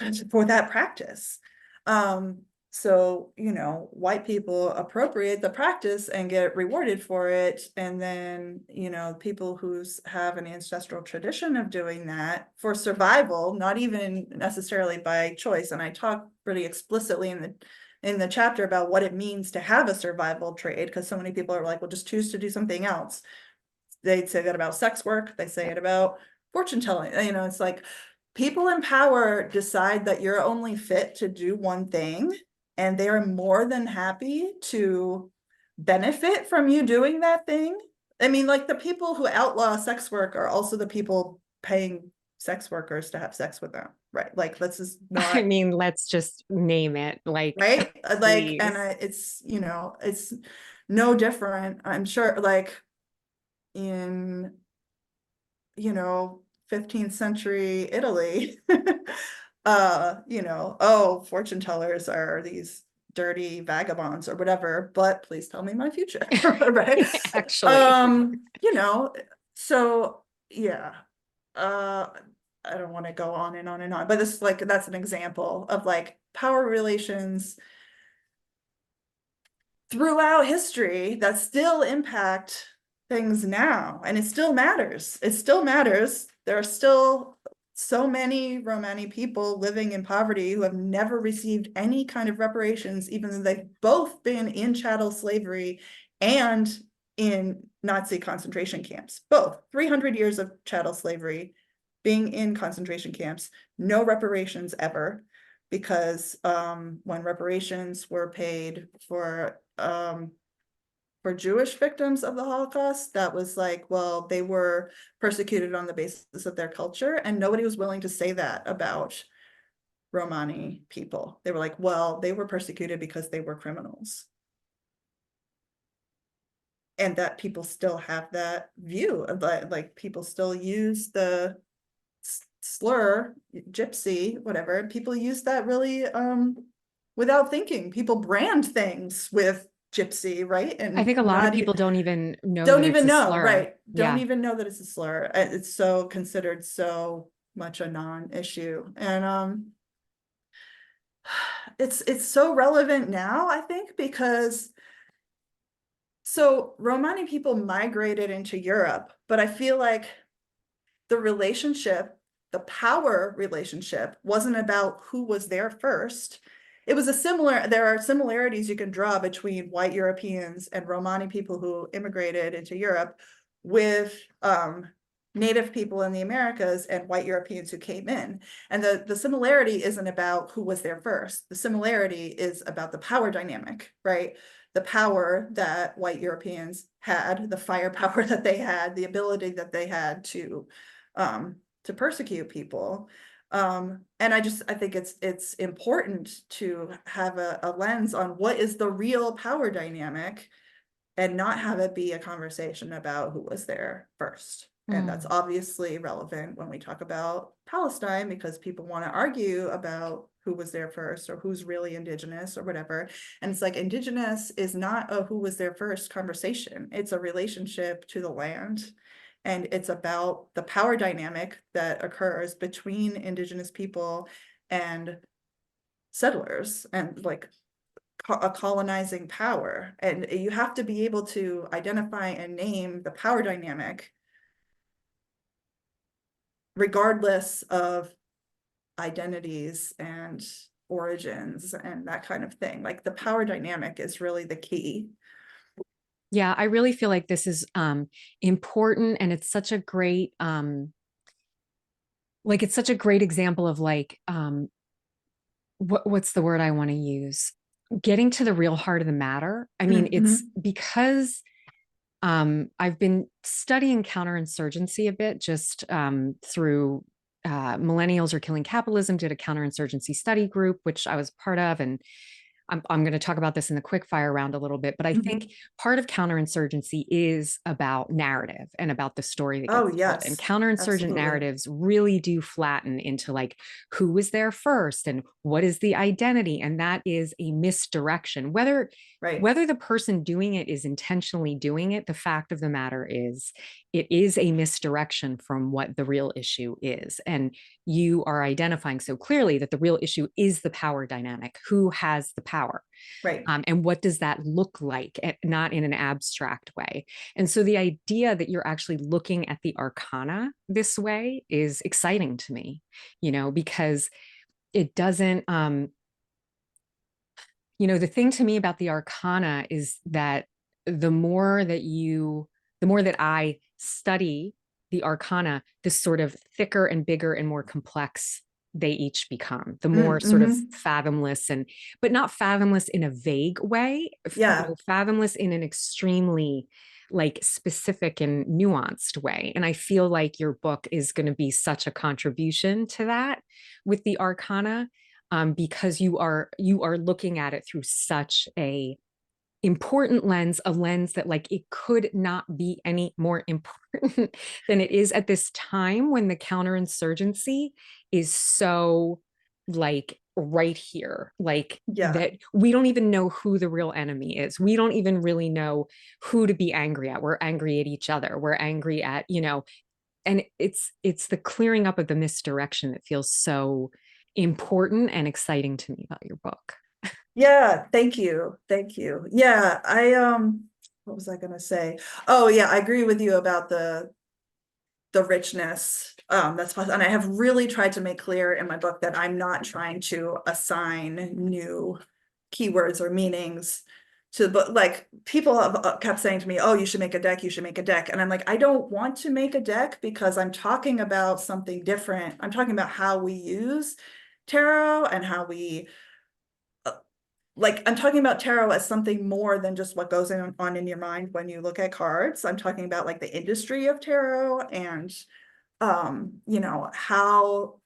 practice. Um, so, white people appropriate the practice and get rewarded for it. And then, people who have an ancestral tradition of doing that for survival, not even necessarily by choice. And I talk pretty explicitly in the chapter about what it means to have a survival trade, because so many people are like, well, just choose to do something else. They'd say that about sex work, they say it about fortune telling. It's like people in power decide that you're only fit to do one thing, and they're more than happy to benefit from you doing that thing. I mean, like the people who outlaw sex work are also the people paying sex workers to have sex with them, right? Like, let's just I not, mean, let's just name it like, right? Like, and please. it's no different, I'm sure, like in 15th century Italy. Oh, fortune tellers are these dirty vagabonds or whatever, but please tell me my future. Right. Actually. Um, you know, so yeah. Uh I don't want to go on and on and on, but this is like that's an example of like power relations throughout history that still impact things now, and it still matters. It still matters. There are still so many Romani people living in poverty who have never received any kind of reparations, even though they've both been in chattel slavery and in Nazi concentration camps. Both 300 years of chattel slavery, being in concentration camps, no reparations ever, because when reparations were paid for Jewish victims of the Holocaust, that was like, well, they were persecuted on the basis of their culture, and nobody was willing to say that about Romani people. They were like, well, they were persecuted because they were criminals. And that people still have that view of like people still use the slur, gypsy, whatever. People use that really without thinking. People brand things with gypsy, right? I And think a lot of not people don't even know don't that it's even a know, slur. right? Don't Yeah. even know that it's a slur. It's so considered so much a non-issue. And it's so relevant now, I think, because so Romani people migrated into Europe, but I feel like the relationship, the power relationship, wasn't about who was there first. It was there are similarities you can draw between white Europeans and Romani people who immigrated into Europe with Native people in the Americas and white Europeans who came in. And the similarity isn't about who was there first. The similarity is about the power dynamic, right? The power that white Europeans had, the firepower that they had, the ability that they had to persecute people. And I think it's important to have a lens on what is the real power dynamic and not have it be a conversation about who was there first. And that's Mm. obviously relevant when we talk about Palestine, because people want to argue about who was there first or who's really indigenous or whatever. And it's like indigenous is not a who was there first conversation. It's a relationship to the land. And it's about the power dynamic that occurs between indigenous people and settlers and like a colonizing power. And you have to be able to identify and name the power dynamic regardless of identities and origins and that kind of thing. Like the power dynamic is really the key. Yeah, I really feel like this is important, and it's such a great it's such a great example of what's the word I want to use? Getting to the real heart of the matter. I mean, it's Mm-hmm. because I've been studying counterinsurgency a bit just through Millennials Are Killing Capitalism, did a counterinsurgency study group, which I was part of. And I'm going to talk about this in the quick fire round a little bit, but I Mm-hmm. think part of counterinsurgency is about narrative and about the story that Oh, gets told. And yes, counterinsurgent absolutely. narratives really do flatten into like who was there first and what is the identity, and that is a misdirection. Right, Whether the person doing it is intentionally doing it, the fact of the matter is it is a misdirection from what the real issue is. And you are identifying so clearly that the real issue is the power dynamic. Who has the power? right. And what does that look like, not in an abstract way? And so the idea that you're actually looking at the arcana this way is exciting to me, because it doesn't, the thing to me about the arcana is that the more that the more that I study the arcana, the sort of thicker and bigger and more complex they each become, the more sort of Mm-hmm. fathomless, but not fathomless in a vague way, Yeah, fathomless in an extremely like specific and nuanced way. And I feel like your book is going to be such a contribution to that with the arcana, because you are looking at it through such a important lens, a lens that like it could not be any more important than it is at this time when the counterinsurgency is so like right here, like yeah, that we don't even know who the real enemy is. We don't even really know who to be angry at. We're angry at each other. We're angry at, and it's the clearing up of the misdirection that feels so important and exciting to me about your book. yeah. Thank you, thank you. Yeah, what was I gonna say? Oh, yeah, I agree with you about the richness that's possible. And I have really tried to make clear in my book that I'm not trying to assign new keywords or meanings to, but like people have kept saying to me, oh, you should make a deck, you should make a deck. And I'm like, I don't want to make a deck because I'm talking about something different. I'm talking about how we use tarot and how we like, I'm talking about tarot as something more than just what goes on in your mind when you look at cards. I'm talking about like the industry of tarot and you know, how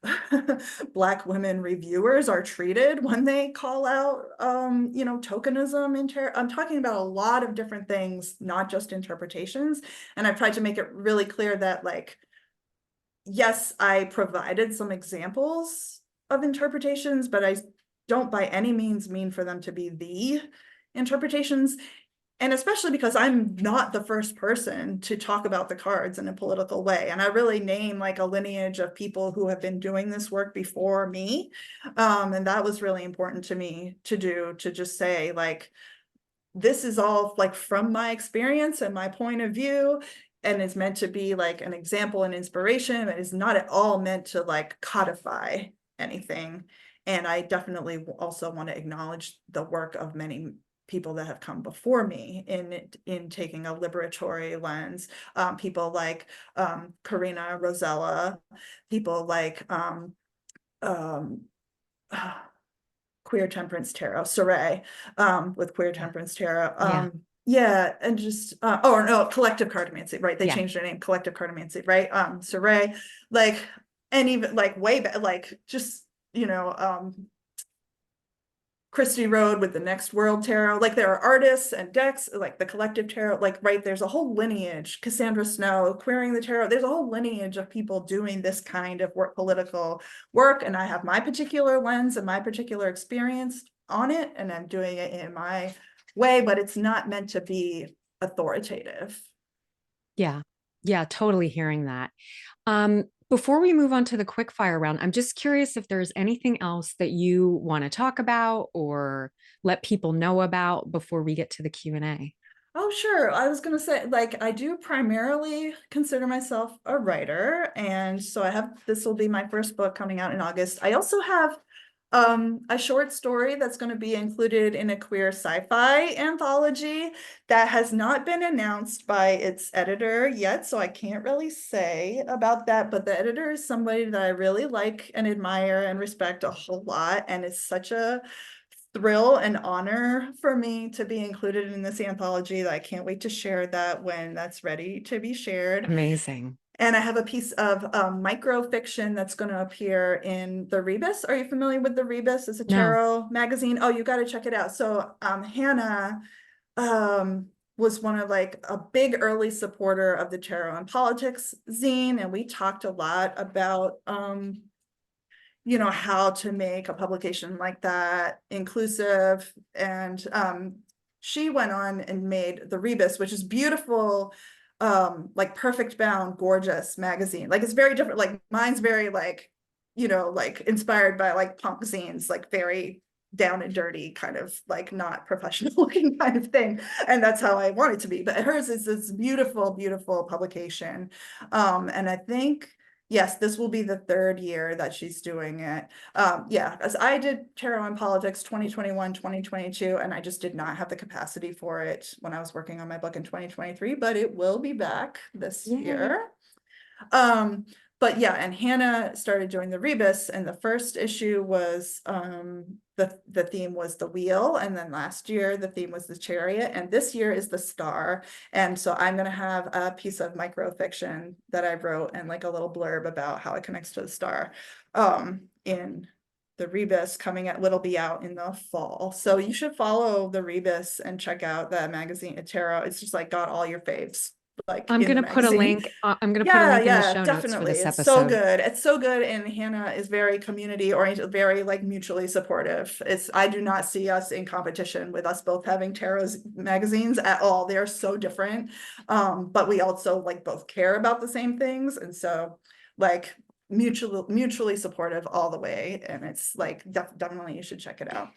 Black women reviewers are treated when they call out, you know, tokenism in tarot. I'm talking about a lot of different things, not just interpretations. And I've tried to make it really clear that, like, yes, I provided some examples of interpretations, but I don't by any means mean for them to be the interpretations. And especially because I'm not the first person to talk about the cards in a political way. And I really name like a lineage of people who have been doing this work before me. And that was really important to me to do, to just say, like, this is all like from my experience and my point of view, and is meant to be like an example and inspiration. It is not at all meant to like codify anything. And I definitely also want to acknowledge the work of many people that have come before me in taking a liberatory lens. People like Karina Rosella, people like um, Queer Temperance Tarot, Saray, with Queer Yeah. Temperance Tarot. Yeah. Yeah, and just oh no, Collective Cartomancy, right? They Yeah. changed their name, Collective Cartomancy, right? Saray, like, and even like way back, like just, you know, Christy Road with the Next World Tarot. Like, there are artists and decks, like the Collective Tarot, like, right, there's a whole lineage. Cassandra Snow, Queering the Tarot. There's a whole lineage of people doing this kind of political work. And I have my particular lens and my particular experience on it, and I'm doing it in my way, but it's not meant to be authoritative. Yeah. Yeah. Totally hearing that. Before we move on to the quick fire round, I'm just curious if there's anything else that you want to talk about or let people know about before we get to the Q&A. Oh, sure. I was going to say, like, I do primarily consider myself a writer. And so I have, this will be my first book coming out in August. I also have a short story that's going to be included in a queer sci-fi anthology that has not been announced by its editor yet. So I can't really say about that. But the editor is somebody that I really like and admire and respect a whole lot. And it's such a thrill and honor for me to be included in this anthology that I can't wait to share that when that's ready to be shared. Amazing. And I have a piece of microfiction that's going to appear in the Rebus. Are you familiar with the Rebus? It's a No. tarot magazine. Oh, you got to check it out. So Hannah was one of like a big early supporter of the Tarot and Politics zine, and we talked a lot about you know, how to make a publication like that inclusive. And she went on and made the Rebus, which is beautiful, like perfect bound, gorgeous magazine. Like, it's very different. Like, mine's very like, you know, like inspired by like punk zines, like very down and dirty, kind of like not professional looking kind of thing. And that's how I want it to be. But hers is this beautiful, beautiful publication. And I think, yes, this will be the third year that she's doing it. Yeah, as I did Tarot and Politics 2021, 2022, and I just did not have the capacity for it when I was working on my book in 2023, but it will be back this Yay. year. But yeah, and Hannah started doing the Rebus, and the first issue was the theme was the wheel, and then last year the theme was the chariot, and this year is the star. And so I'm gonna have a piece of microfiction that I wrote and like a little blurb about how it connects to the star in the Rebus coming at it'll be out in the fall. So you should follow the Rebus and check out that magazine at Tarot. It's just like got all your faves like I'm in going the to put a magazine. link. I'm going to put a Yeah, link in the yeah, show notes for definitely. this It's so episode. good. It's so good. And Hannah is very community oriented, very like mutually supportive. I do not see us in competition with us both having tarot's magazines at all. They are so different. But we also like both care about the same things. And so like mutually supportive all the way. And it's like definitely you should check it out.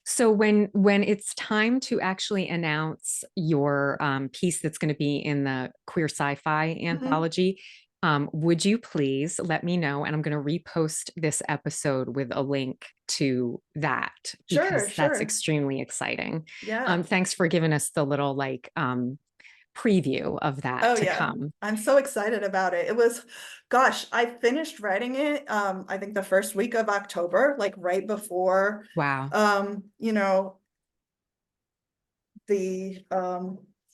So when it's time to actually announce your piece that's going to be in the queer sci-fi Mhm. anthology, Would you please let me know? And I'm going to repost this episode with a link to that Sure, because that's sure. extremely exciting. Yeah. Thanks for giving us the little preview of that Oh to yeah. come. I'm so excited about it. It was, gosh, I finished writing it, I think the first week of October, like right before, Wow. you know, the,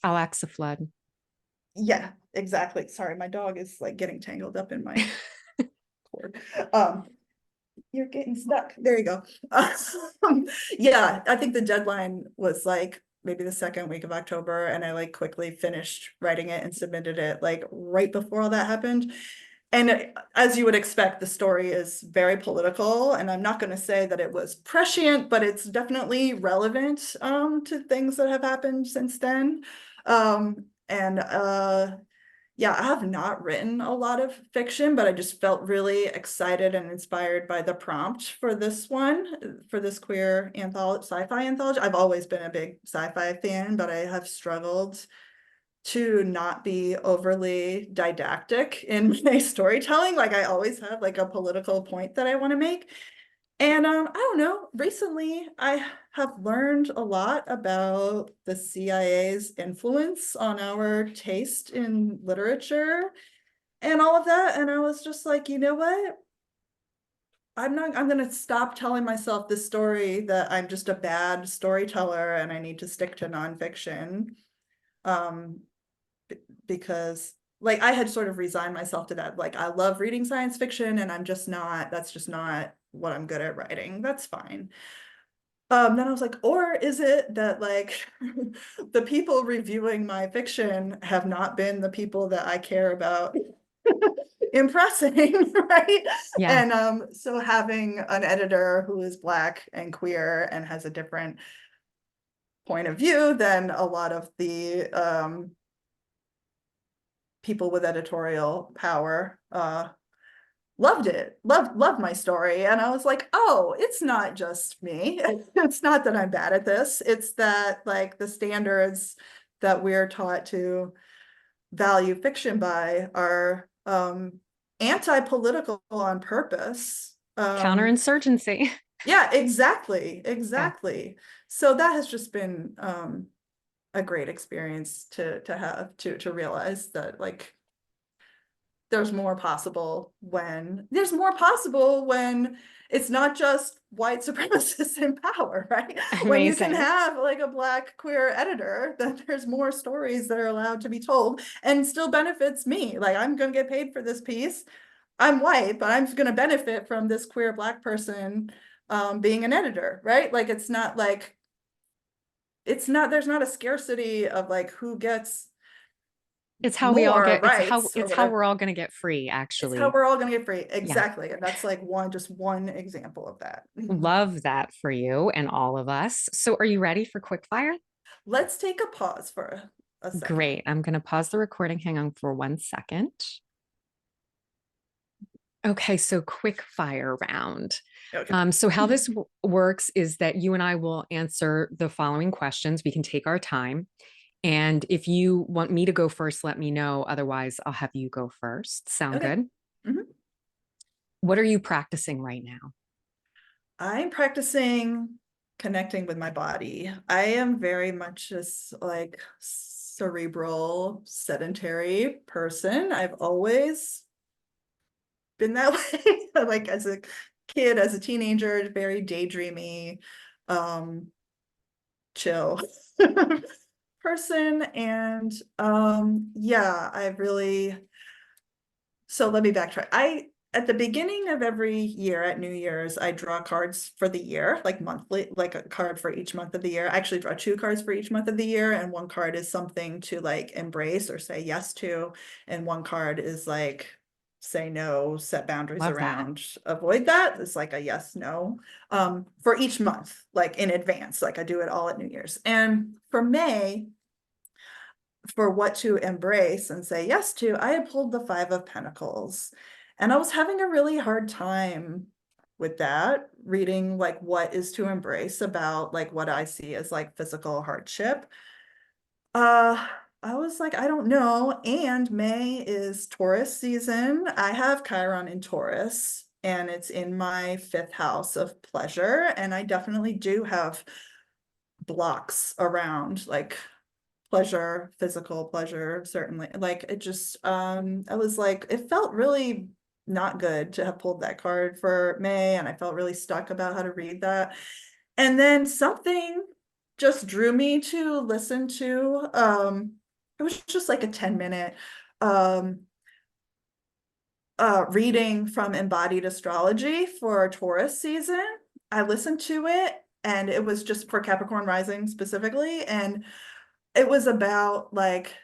Alexa Flood. yeah, exactly. Sorry, my dog is like getting tangled up in my cord. Um, you're getting stuck. There you go. Yeah, I think the deadline was like maybe the second week of October, and I like quickly finished writing it and submitted it like right before all that happened. And as you would expect, the story is very political, and I'm not going to say that it was prescient, but it's definitely relevant to things that have happened since then. And yeah, I have not written a lot of fiction, but I just felt really excited and inspired by the prompt for this one, for this queer anthology, sci-fi anthology. I've always been a big sci-fi fan, but I have struggled to not be overly didactic in my storytelling. Like I always have like a political point that I want to make. And I don't know, recently I have learned a lot about the CIA's influence on our taste in literature and all of that. And I was just like, you know what? I'm gonna stop telling myself this story that I'm just a bad storyteller and I need to stick to nonfiction. Um, because like I had sort of resigned myself to that. Like I love reading science fiction and I'm just not, that's just not what I'm good at writing. That's fine. Then I was like, or is it that like the people reviewing my fiction have not been the people that I care about impressing, right? Yeah. And so having an editor who is Black and queer and has a different point of view than a lot of the people with editorial power loved it, loved my story. And I was like, oh, it's not just me. It's not that I'm bad at this. It's that like the standards that we're taught to value fiction by are anti-political on purpose. Counterinsurgency. Yeah, exactly, Yeah. exactly. So that has just been a great experience to have to realize that like there's more possible when it's not just white supremacists in power, right? When you can Amazing. have like a Black queer editor, then there's more stories that are allowed to be told and still benefits me. Like I'm going to get paid for this piece. I'm white, but I'm going to benefit from this queer Black person being an editor, right? Like it's not like there's not a scarcity of like who gets It's how we all more get rights or it's how whatever. we're all going to get free It's how actually. we're all going to get free. Yeah. Exactly. And that's like just one example of that. Love that for you and all of us. So are you ready for quick fire? Let's take a pause for a second. Great. I'm going to pause the recording. Hang on for 1 second. Okay, so quick fire round. Okay. So how this works is that you and I will answer the following questions. We can take our time. And if you want me to go first, let me know. Otherwise, I'll have you go first. Sound Okay. good? Mhm. What are you practicing right now? I'm practicing connecting with my body. I am very much just like cerebral, sedentary person. I've always been that way. Like as a kid, as a teenager, very daydreamy, um, chill person. And yeah, I really, so let me backtrack. At the beginning of every year at New Year's, I draw cards for the year, like monthly, like a card for each month of the year. I actually draw two cards for each month of the year, and one card is something to like embrace or say yes to, and one card is like say no, set boundaries Love that. around, avoid that. It's like a yes, no, for each month, like in advance. Like I do it all at New Year's. And for May, for what to embrace and say yes to, I had pulled the Five of Pentacles. And I was having a really hard time with that, reading like what is to embrace about like what I see as like physical hardship. Uh, I was like, I don't know. And May is Taurus season. I have Chiron in Taurus, and it's in my fifth house of pleasure. And I definitely do have blocks around like pleasure, physical pleasure, certainly. Like it just, I was like, it felt really not good to have pulled that card for May, and I felt really stuck about how to read that. And then something just drew me to listen to, it was just like a 10-minute um reading from embodied astrology for Taurus season. I listened to it, and it was just for Capricorn rising specifically, and it was about like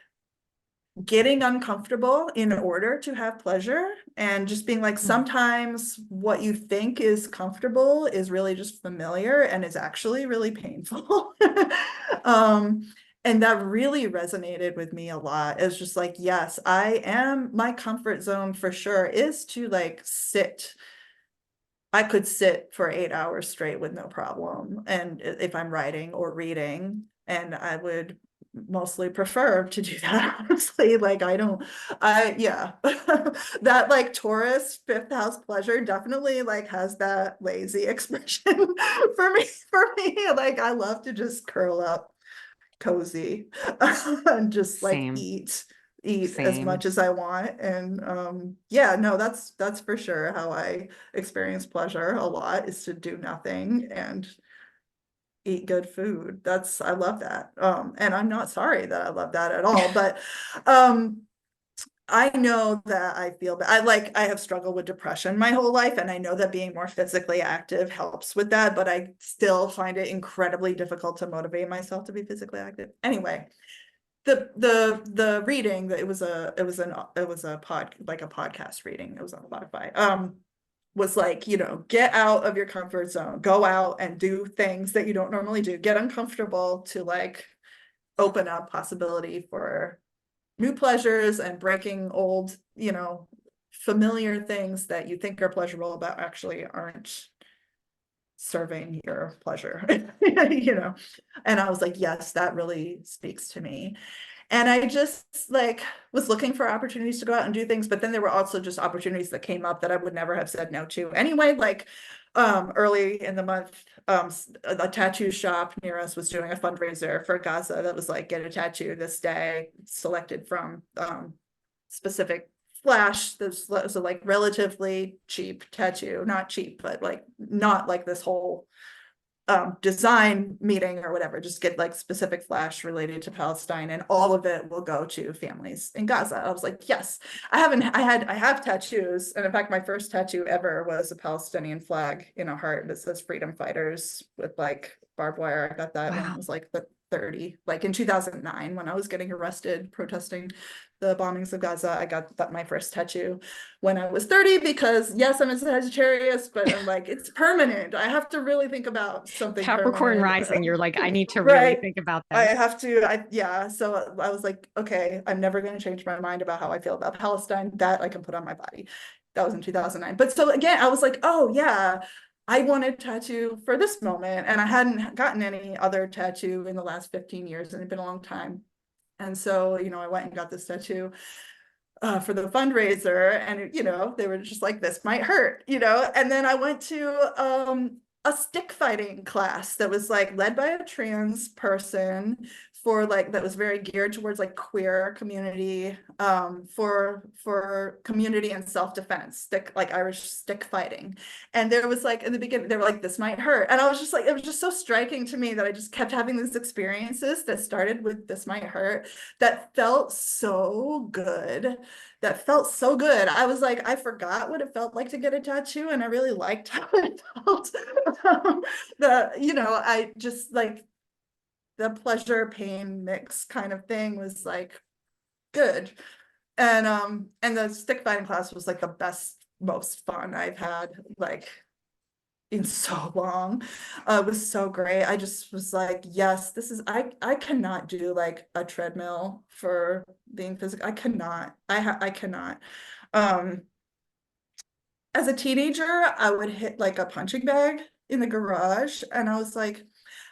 getting uncomfortable in order to have pleasure, and just being like, Mm. sometimes what you think is comfortable is really just familiar and is actually really painful. um and that really resonated with me a lot. It's just like, yes, I am, my comfort zone for sure is to like sit. I could sit for 8 hours straight with no problem, and if I'm writing or reading, and I would mostly prefer to do that, honestly. Like I don't, yeah. That like Taurus fifth house pleasure definitely like has that lazy expression for me. Like I love to just curl up cozy and just like Same, eat as same. much as I want. And yeah, no, that's for sure how I experience pleasure a lot, is to do nothing and eat good food. That's, I love that. And I'm not sorry that I love that at all, but um I know that I feel that I have struggled with depression my whole life, and I know that being more physically active helps with that, but I still find it incredibly difficult to motivate myself to be physically active. Anyway, the reading, that it was a podcast reading. It was on Spotify. Was like, get out of your comfort zone, go out and do things that you don't normally do, get uncomfortable to like open up possibility for new pleasures, and breaking old, familiar things that you think are pleasurable but actually aren't serving your pleasure. And I was like, yes, that really speaks to me. And I just like was looking for opportunities to go out and do things, but then there were also just opportunities that came up that I would never have said no to anyway. Like early in the month, a tattoo shop near us was doing a fundraiser for Gaza that was like, get a tattoo this day, selected from specific flash. This was a like relatively cheap tattoo, not cheap, but like not like this whole design meeting or whatever, just get like specific flash related to Palestine, and all of it will go to families in Gaza. I was like, yes. I have tattoos, and in fact my first tattoo ever was a Palestinian flag in a heart that says freedom fighters with like barbed wire. I got that when I Wow. was like 30, like in 2009, when I was getting arrested protesting the bombings of Gaza. I got my first tattoo when I was 30, because yes, I'm a Sagittarius, but I'm like, it's permanent. I have to really think about something Capricorn permanent. rising, you're like, I need to really Right. think about I this. have to, yeah. So I was like, okay, I'm never going to change my mind about how I feel about Palestine. That I can put on my body. That was in 2009. But so again, I was like, oh yeah, I wanted a tattoo for this moment, and I hadn't gotten any other tattoo in the last 15 years, and it'd been a long time. And so, I went and got this tattoo for the fundraiser, and they were just like, this might hurt, and then I went to a stick fighting class that was like led by a trans person, for like, that was very geared towards like queer community, for community and self-defense, stick, like Irish stick fighting. And there was like, in the beginning they were like, this might hurt, and I was just like, it was just so striking to me that I just kept having these experiences that started with this might hurt, that felt so good, I was like, I forgot what it felt like to get a tattoo, and I really liked how it felt. I just like the pleasure pain mix kind of thing was like good. And the stick fighting class was like the best, most fun I've had like in so long. It was so great. I just was like, yes, this is, I cannot do like a treadmill for being physical. I cannot. I cannot. Um, as a teenager, I would hit like a punching bag in the garage, and I was like,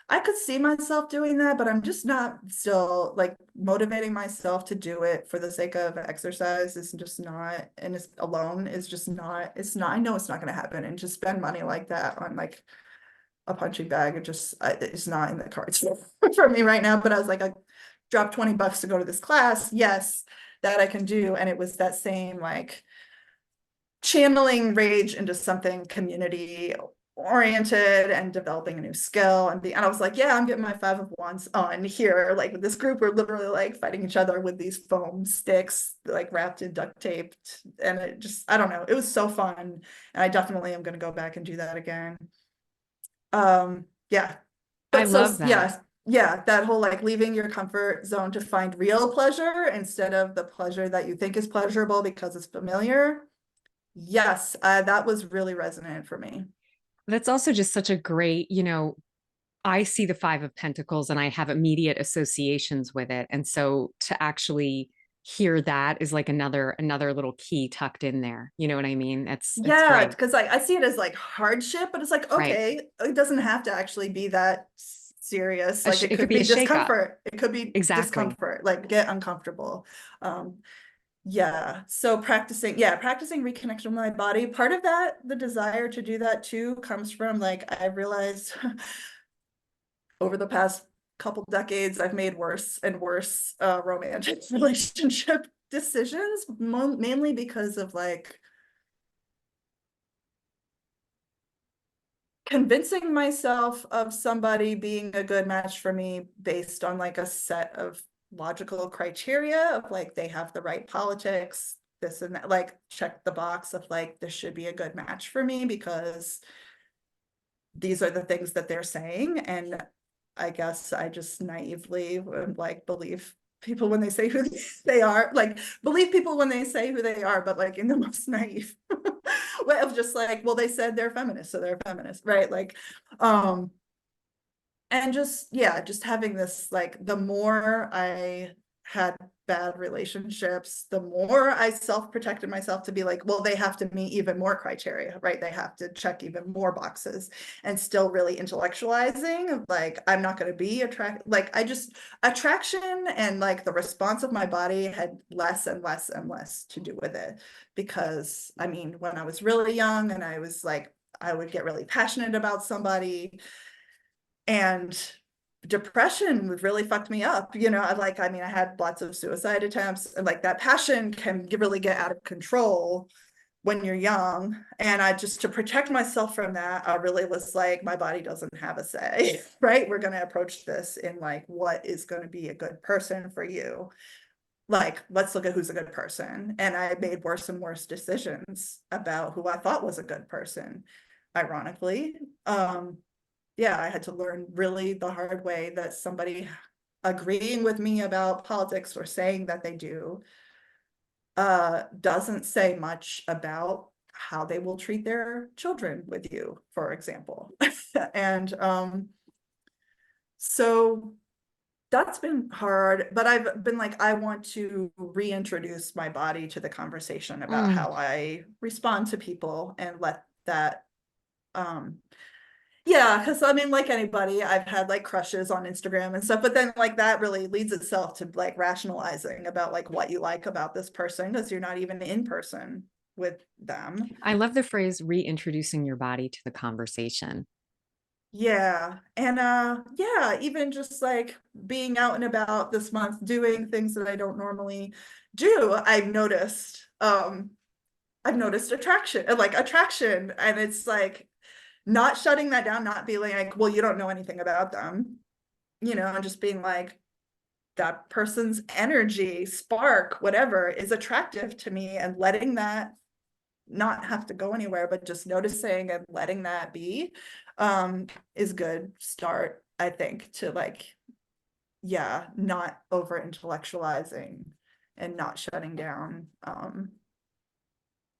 I could see myself doing that, but I'm just not still like motivating myself to do it for the sake of exercise is just not, and it's alone is just not, it's not, I know it's not going to happen. And to spend money like that on like a punching bag, it's not in the cards for me right now. But I was like, I dropped $20 to go to this class. Yes, that I can do. And it was that same like channeling rage into something community oriented and developing a new skill. And I was like, yeah, I'm getting my 5 of wands on here. Like with this group, we're literally like fighting each other with these foam sticks, like wrapped in duct tape. And it just, I don't know, it was so fun. And I definitely am going to go back and do that again. Yeah. I But so, love that. yeah, that whole like leaving your comfort zone to find real pleasure instead of the pleasure that you think is pleasurable because it's familiar. Yes, that was really resonant for me. That's also just such a great, I see the Five of Pentacles and I have immediate associations with it. And so to actually hear that is like another little key tucked in there. You know what I mean? It's Yeah, great. because like I see it as like hardship, but it's like, Right. okay, it doesn't have to actually be that serious. Like it It could could be a be shakeup. discomfort. It could be Exactly. discomfort, like get uncomfortable. Um, yeah. So practicing reconnection with my body. Part of that, the desire to do that too, comes from like I realized over the past couple decades, I've made worse and worse romantic relationship decisions, mainly because of like convincing myself of somebody being a good match for me based on like a set of logical criteria of like they have the right politics, this and that, like check the box of like this should be a good match for me because these are the things that they're saying. And I guess I just naively would like believe people when they say who they are, like believe people when they say who they are, but like in the most naive way of just like, well, they said they're feminist, so they're feminist, right? Like, um, and just yeah, just having this like the more I had bad relationships, the more I self-protected myself to be like, well, they have to meet even more criteria, right? They have to check even more boxes, and still really intellectualizing of like I'm not going to be like I just attraction and like the response of my body had less and less and less to do with it. Because I mean, when I was really young and I was like I would get really passionate about somebody, and depression really fucked me up. I mean, I had lots of suicide attempts, and like that passion can really get out of control when you're young. And I just, to protect myself from that, I really was like, my body doesn't have a say, right? We're going to approach this in like, what is going to be a good person for you? Like, let's look at who's a good person. And I made worse and worse decisions about who I thought was a good person, ironically. Yeah, I had to learn really the hard way that somebody agreeing with me about politics or saying that they do doesn't say much about how they will treat their children with you, for example. And so that's been hard, but I've been like, I want to reintroduce my body to the conversation about Mm. how I respond to people and let that um yeah, because I mean, like anybody, I've had like crushes on Instagram and stuff, but then like that really leads itself to like rationalizing about like what you like about this person because you're not even in person with them. I love the phrase reintroducing your body to the conversation. Yeah. And yeah, even just like being out and about this month doing things that I don't normally do, I've noticed attraction, and it's like not shutting that down, not being like, well, you don't know anything about them, and just being like, that person's energy, spark, whatever is attractive to me, and letting that not have to go anywhere, but just noticing and letting that be is good start, I think, to like, yeah, not over intellectualizing and not shutting down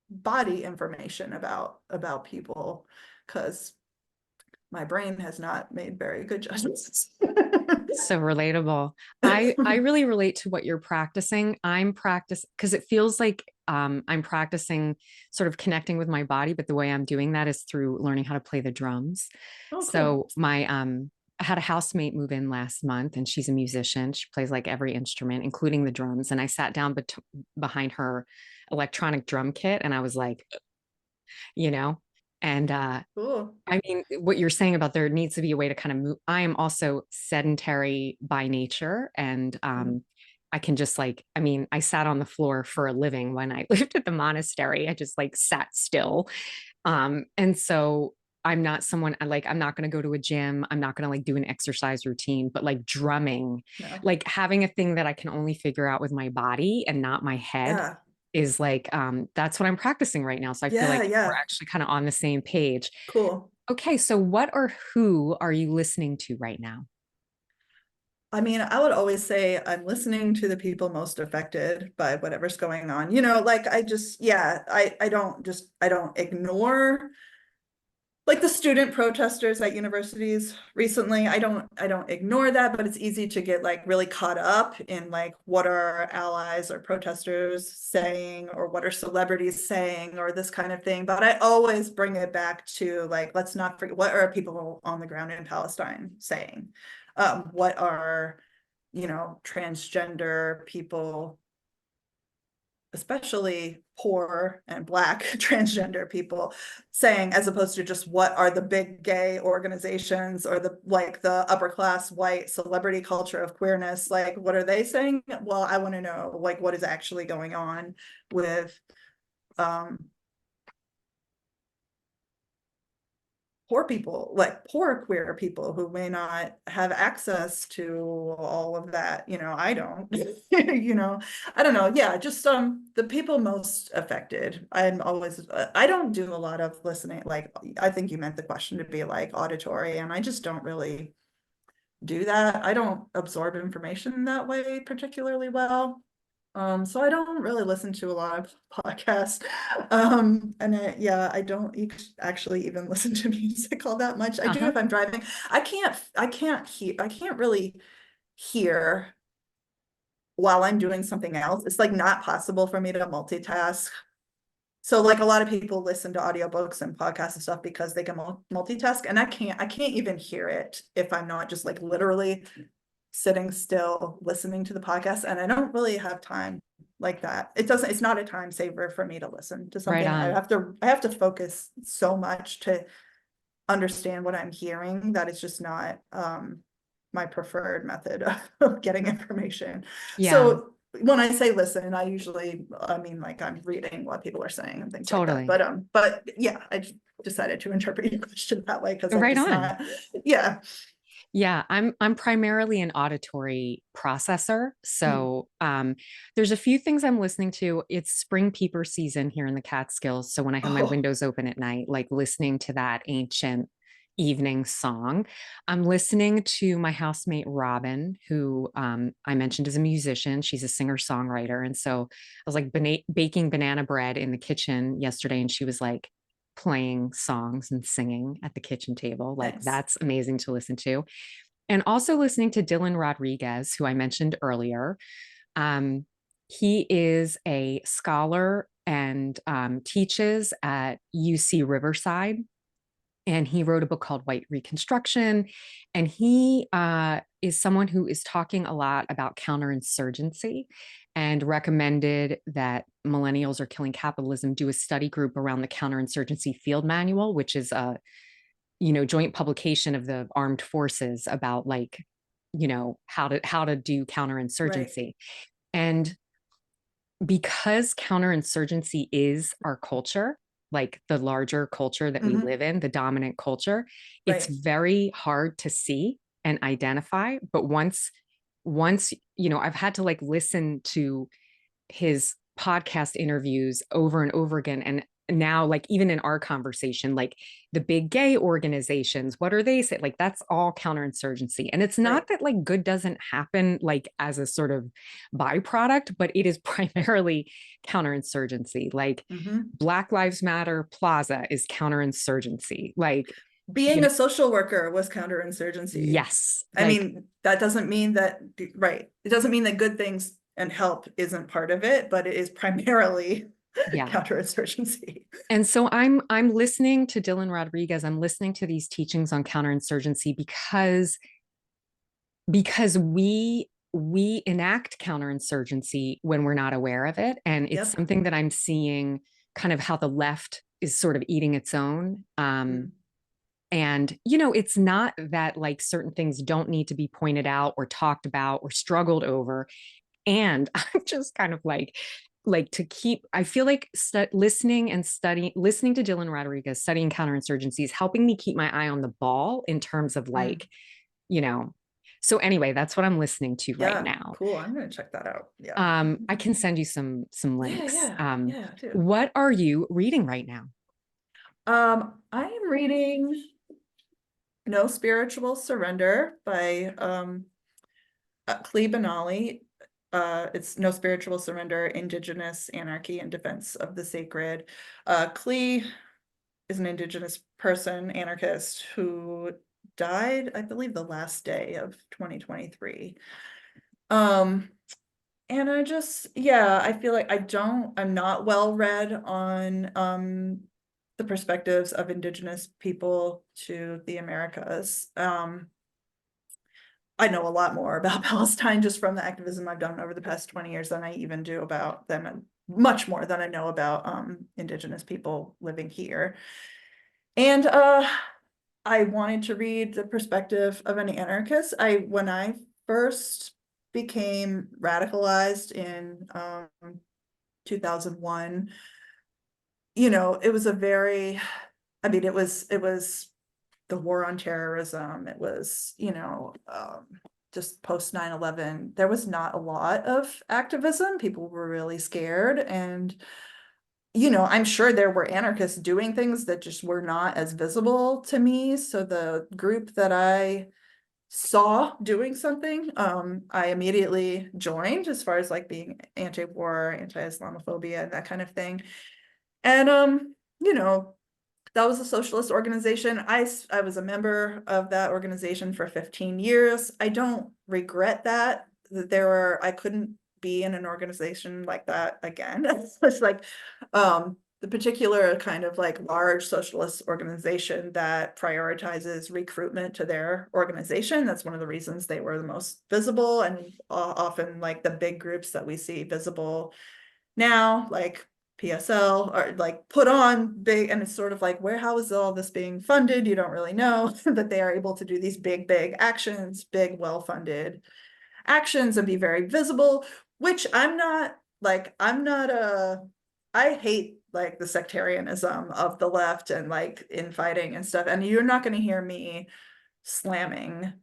body information about people, because my brain has not made very good judgments. So relatable. I really relate to what you're practicing. I'm practice because it feels like I'm practicing sort of connecting with my body, but the way I'm doing that is through learning how to play the drums. Oh, cool. So my had a housemate move in last month, and she's a musician. She plays like every instrument, including the drums. And I sat down behind her electronic drum kit, and I was like, you know, and Cool. I mean, what you're saying about there needs to be a way to kind of move. I am also sedentary by nature, and Mhm. I can just like, I mean, I sat on the floor for a living when I lived at the monastery. I just like sat still. And so I'm not someone I like, I'm not going to go to a gym. I'm not going to like do an exercise routine, but like drumming, No. like having a thing that I can only figure out with my body and not my head Yeah. is like, that's what I'm practicing right now. So I feel Yeah. like we're Yeah. actually kind of on the same page. Cool. Okay, so what or who are you listening to right now? I mean, I would always say I'm listening to the people most affected by whatever's going on. You know, like I just, yeah, I don't ignore like the student protesters at universities recently. I don't ignore that, but it's easy to get like really caught up in like what are allies or protesters saying or what are celebrities saying or this kind of thing. But I always bring it back to like, let's not forget, what are people on the ground in Palestine saying? What are, you know, transgender people, especially poor and Black transgender people, saying, as opposed to just what are the big gay organizations or the like the upper class white celebrity culture of queerness, like what are they saying? Well, I want to know like what is actually going on with um poor people, like poor queer people who may not have access to all of that. You know, I don't, you know, I don't know. Yeah, just the people most affected. I'm always, I don't do a lot of listening. Like, I think you meant the question to be like auditory, and I just don't really do that. I don't absorb information that way particularly well. So I don't really listen to a lot of podcasts. Yeah, I don't actually even listen to music all that much. I do Uh-huh. if I'm driving. I can't really hear while I'm doing something else. It's like not possible for me to multitask. So like a lot of people listen to audiobooks and podcasts and stuff because they can multitask, and I can't even hear it if I'm not just like literally sitting still listening to the podcast, and I don't really have time like that. It's not a time saver for me to listen to Right something. on. I have to focus so much to understand what I'm hearing that it's just not my preferred method of getting information. Yeah, So when I say listen, I mean like I'm reading what people are saying and things like that. totally. But yeah, I just decided to interpret your question that way because I'm Right just on. not, yeah. Yeah, I'm primarily an auditory processor. Mm. So there's a few things I'm listening to. It's spring peeper season here in the Catskills. So when I have my Oh, windows open at night, like listening to that ancient evening song, I'm listening to my housemate Robin, who I mentioned is a musician. She's a singer-songwriter. And so I was like baking banana bread in the kitchen yesterday, and she was like playing songs and singing at the kitchen table. Like nice. that's amazing to listen to, and also listening to Dylan Rodriguez, who I mentioned earlier. Um, he is a scholar and teaches at UC Riverside. And he wrote a book called White Reconstruction. And he is someone who is talking a lot about counterinsurgency and recommended that Millennials Are Killing Capitalism do a study group around the counterinsurgency field manual, which is a joint publication of the armed forces about like how to do Right. counterinsurgency. And because counterinsurgency is our culture, like the larger culture that we Hmm. live in, the dominant culture, it's Right. very hard to see and identify. But once I've had to like listen to his podcast interviews over and over again. And now, like, even in our conversation, like the big gay organizations, what are they say? Like, that's all counterinsurgency. And it's not Right. that like good doesn't happen like as a sort of byproduct, but it is primarily counterinsurgency. Like, Hmm. Black Lives Matter Plaza is counterinsurgency. Like, Being a social worker was counterinsurgency. yes, I like, mean, that doesn't mean right. It doesn't mean that good things and help isn't part of it, but it is primarily Yeah. counterinsurgency. And so I'm listening to Dylan Rodriguez. I'm listening to these teachings on counterinsurgency because we enact counterinsurgency when we're not aware of it, and it's Yep. something that I'm seeing kind of how the left is sort of eating its own. Mm. And it's not that like certain things don't need to be pointed out or talked about or struggled over. And I'm just kind of like to keep, I feel like listening and studying, listening to Dylan Rodriguez studying counterinsurgency is helping me keep my eye on the ball in terms of Mm. like, you know, so anyway, that's what I'm listening to right Yeah, now. cool. I'm gonna check that out. Yeah. I can send you some Yeah, links. yeah, yeah, dude. What are you reading right now? I am reading No Spiritual Surrender by Clee Benally. It's No Spiritual Surrender, Indigenous Anarchy and Defense of the Sacred. Clee is an Indigenous person, anarchist, who died, I believe, the last day of 2023. And I just, yeah, I feel like I'm not well read on the perspectives of Indigenous people to the Americas. I know a lot more about Palestine just from the activism I've done over the past 20 years than I even do about them, and much more than I know about Indigenous people living here. And I wanted to read the perspective of an anarchist. When I first became radicalized in 2001, it was a very, I mean, it was the war on terrorism. It was, just post 9/11. There was not a lot of activism. People were really scared. And, I'm sure there were anarchists doing things that just were not as visible to me. So the group that I saw doing something, I immediately joined, as far as like being anti-war, anti-Islamophobia, and that kind of thing. And that was a socialist organization. I was a member of that organization for 15 years. I don't regret that I couldn't be in an organization like that again. It's like the particular kind of like large socialist organization that prioritizes recruitment to their organization. That's one of the reasons they were the most visible, and often like the big groups that we see visible now, like PSL, are like put on big, and it's sort of like, how is all this being funded? You don't really know. That they are able to do these big actions, big, well-funded actions, and be very visible, which I hate like the sectarianism of the left and like infighting and stuff. And you're not going to hear me slamming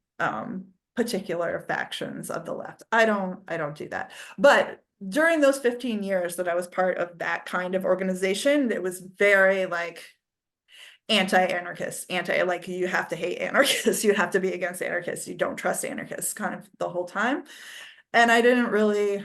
particular factions of the left. I don't do that. But during those 15 years that I was part of that kind of organization, it was very like anti-anarchist, like you have to hate anarchists, you have to be against anarchists, you don't trust anarchists kind of the whole time. And I didn't really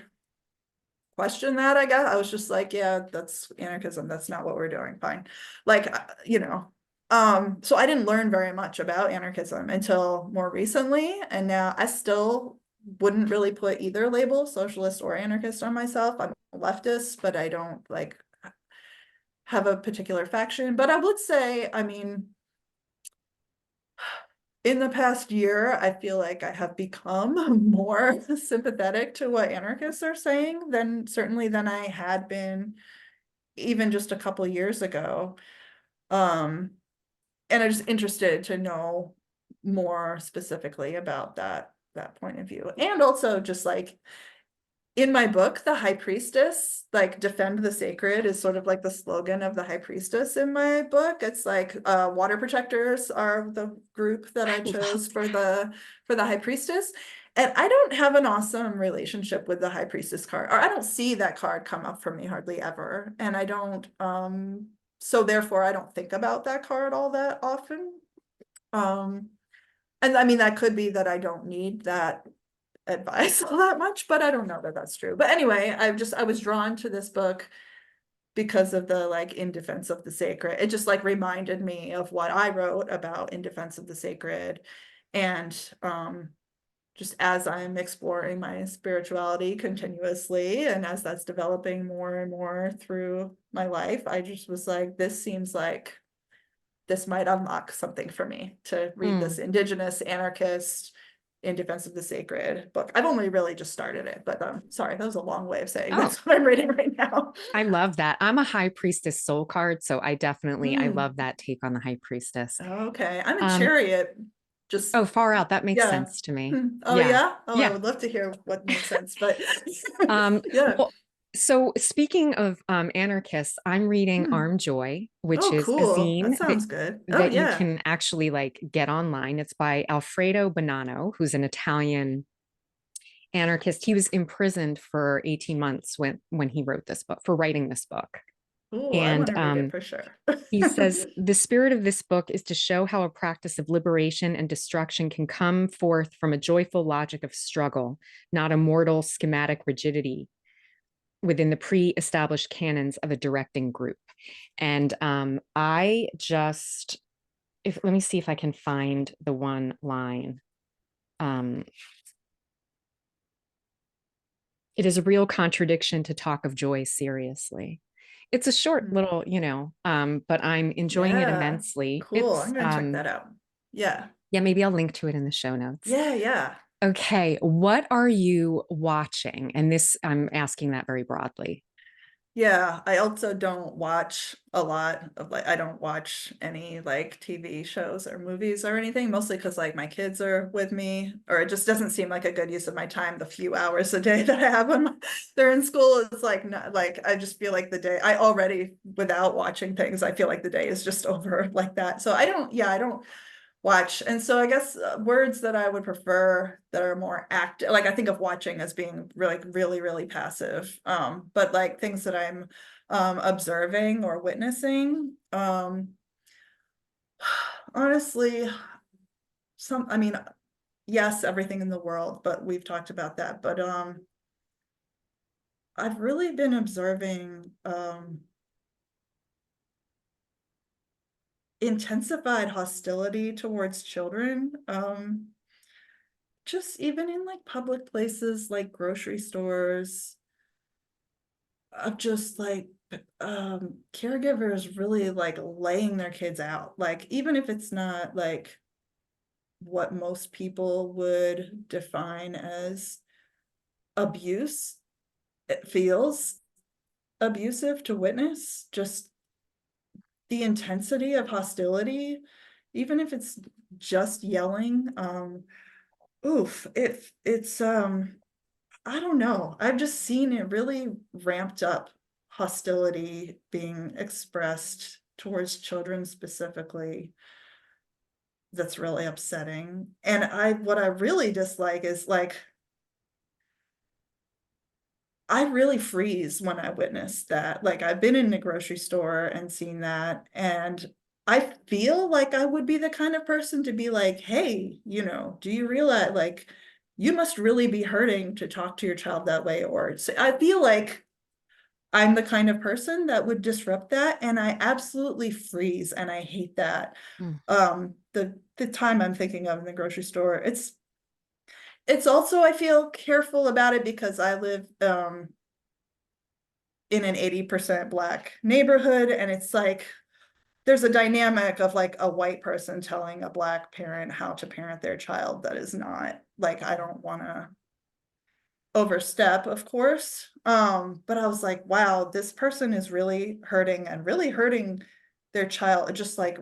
question that, I guess. I was just like, yeah, that's anarchism. That's not what we're doing. Fine. Like, so I didn't learn very much about anarchism until more recently. And now I still wouldn't really put either label, socialist or anarchist, on myself. I'm a leftist, but I don't like have a particular faction. But I would say, I mean, in the past year, I feel like I have become more sympathetic to what anarchists are saying than I had been even just a couple years ago. And I'm just interested to know more specifically about that point of view. And also just like in my book, the high priestess, like defend the sacred, is sort of like the slogan of the high priestess in my book. It's like water protectors are the group that I I love chose for the high priestess. And I don't have an awesome relationship with the high priestess card, or I don't see that card come up for me hardly ever. And I don't so therefore I don't think about that card all that often. And I mean, that could be that I don't need that advice all that much, but I don't know that that's true. But anyway, I was drawn to this book because of the like in defense of the sacred. It just like reminded me of what I wrote about in defense of the sacred. And just as I'm exploring my spirituality continuously, and as that's developing more and more through my life, I just was like, this seems like this might unlock something for me to read Mm. this indigenous anarchist in defense of the sacred book. I've only really just started it, but sorry, that was a long way of saying Oh, that's what I'm reading right now. I love that. I'm a high priestess soul card, so I Mm, love that take on the high priestess. okay, I'm a Um, chariot. Just oh, far out. That makes yeah. sense to me. Hmm. Oh Yeah. yeah. Oh, I Yeah. would love to hear what makes sense, but Um, yeah. well, so speaking of anarchists, I'm reading Hmm. Arm Joy, which Oh, is a cool. That zine sounds good. Oh that you yeah. can actually like get online. It's by Alfredo Bonanno, who's an Italian anarchist. He was imprisoned for 18 months when he wrote this book for writing this book. Oh, I want And to read it for sure. he says the spirit of this book is to show how a practice of liberation and destruction can come forth from a joyful logic of struggle, not a mortal schematic rigidity within the pre-established canons of a directing group. And I just, if let me see if I can find the one line. Um, it is a real contradiction to talk of joy seriously. It's a short Hmm. little, but I'm enjoying it Yeah. immensely. Cool. I'm gonna check that out. Yeah. Yeah, maybe I'll link to it in the show notes. Yeah, yeah. Okay, what are you watching? And this, I'm asking that very broadly. Yeah, I also don't watch a lot of like I don't watch any like TV shows or movies or anything, mostly because like my kids are with me, or it just doesn't seem like a good use of my time, the few hours a day that I have when they're in school. It's like not like I just feel like the day I already without watching things, I feel like the day is just over like that. So I don't watch. And so I guess words that I would prefer that are more active, like I think of watching as being really, really, really passive. But like things that I'm observing or witnessing. Honestly, I mean, yes, everything in the world, but we've talked about that. But I've really been observing intensified hostility towards children. Just even in like public places like grocery stores, of just like caregivers really like laying their kids out, like even if it's not like what most people would define as abuse, it feels abusive to witness, just the intensity of hostility, even if it's just yelling. Oof, it's I don't know. I've just seen it really ramped up hostility being expressed towards children specifically. That's really upsetting. And what I really dislike is like, I really freeze when I witness that. Like, I've been in the grocery store and seen that. And I feel like I would be the kind of person to be like, hey, do you realize like you must really be hurting to talk to your child that way? Or I feel like I'm the kind of person that would disrupt that, and I absolutely freeze, and I hate that. Mm. The time I'm thinking of in the grocery store, it's also I feel careful about it because I live in an 80% Black neighborhood, and it's like there's a dynamic of like a white person telling a Black parent how to parent their child that is not like I don't want to overstep, of course. But I was like, wow, this person is really hurting and really hurting their child, just like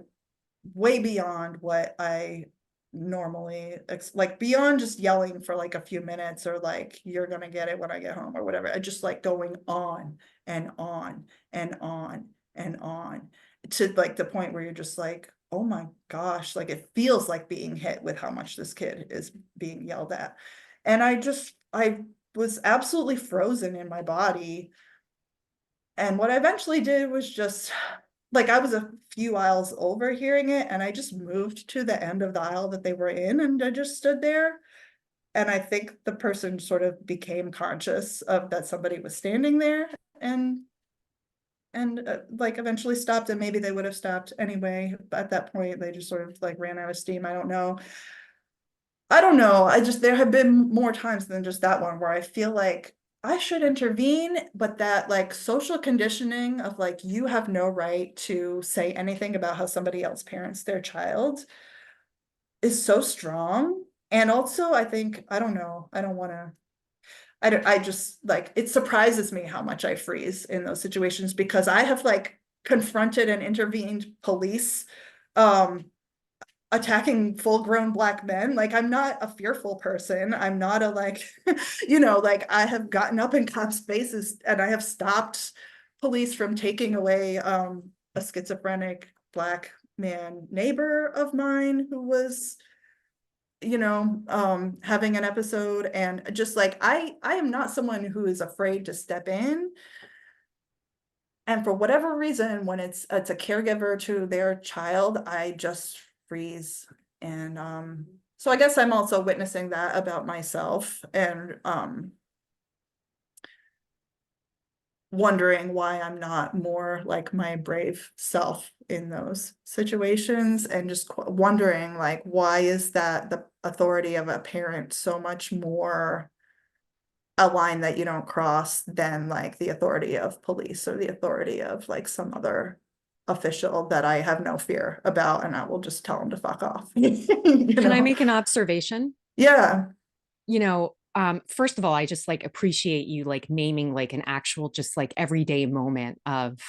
way beyond what I normally like beyond just yelling for like a few minutes or like you're gonna get it when I get home or whatever. I just like going on and on and on and on to like the point where you're just like, oh my gosh, like it feels like being hit with how much this kid is being yelled at. And I was absolutely frozen in my body. And what I eventually did was just like I was a few aisles over hearing it, and I just moved to the end of the aisle that they were in, and I just stood there. And I think the person sort of became conscious of that somebody was standing there, and like eventually stopped, and maybe they would have stopped anyway. But at that point, they just sort of like ran out of steam. I don't know. I don't know. There have been more times than just that one where I feel like I should intervene, but that like social conditioning of like, you have no right to say anything about how somebody else parents their child is so strong. And also, I think, I don't know, I don't want to, I just like, it surprises me how much I freeze in those situations because I have like confronted and intervened police um attacking full-grown Black men. Like, I'm not a fearful person. I'm not a like, like I have gotten up in cops' faces and I have stopped police from taking away a schizophrenic Black man neighbor of mine who was, having an episode. And just like I am not someone who is afraid to step in. And for whatever reason, when it's a caregiver to their child, I just freeze. And so I guess I'm also witnessing that about myself and wondering why I'm not more like my brave self in those situations, and just wondering like, why is that the authority of a parent so much more a line that you don't cross than like the authority of police or the authority of like some other official that I have no fear about, and I will just tell them to fuck off. Can I make an observation? Yeah. First of all, I just like appreciate you like naming like an actual just like everyday moment of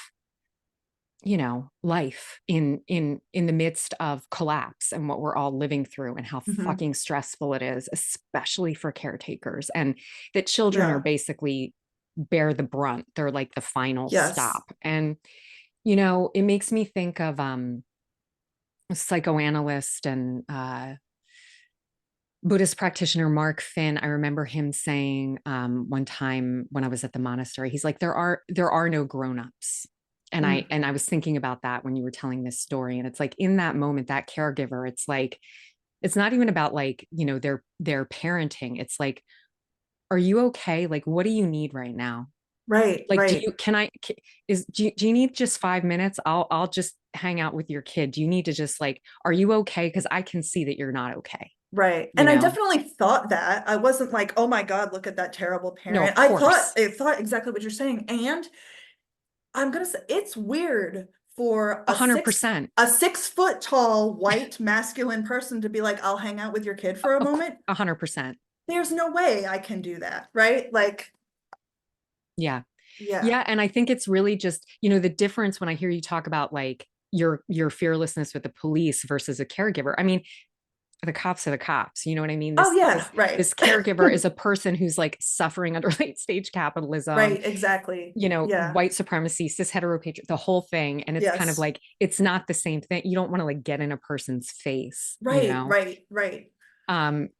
life in the midst of collapse and what we're all living through and how Mhm. fucking stressful it is, especially for caretakers, and that children are Yeah. basically bear the brunt. They're like the final Yes. stop. And it makes me think of a psychoanalyst and Buddhist practitioner Mark Finn. I remember him saying one time when I was at the monastery, he's like, there are no grown-ups. And I Mm. and I was thinking about that when you were telling this story. And it's like in that moment, that caregiver, it's like, it's not even about like, their parenting. It's like, are you okay? Like, what do you need right now? Right, Like, do right, you can I do you need just 5 minutes? I'll just hang out with your kid. Do you need to just like, are you okay? Because I can see that you're not okay, right. you And I know? definitely thought that. I wasn't like, oh my God, look at that terrible No, of parent. course. I thought exactly what you're saying. And I'm gonna say it's weird for 100%. a 6 foot tall white masculine person to be like, I'll hang out with your kid for a Of moment. 100%. There's no way I can do that, right? Like, Yeah. yeah. Yeah. And I think it's really just, the difference when I hear you talk about like your fearlessness with the police versus a caregiver. I mean, the cops are the cops. You know what I mean? Oh This yeah, this right. this caregiver is a person who's like suffering under late stage capitalism, Right, exactly. Yeah. white supremacy, cis heteropatriarchy, the whole thing. And it's kind of Yes. like, it's not the same thing. You don't want to like get in a person's face, Right, right, right,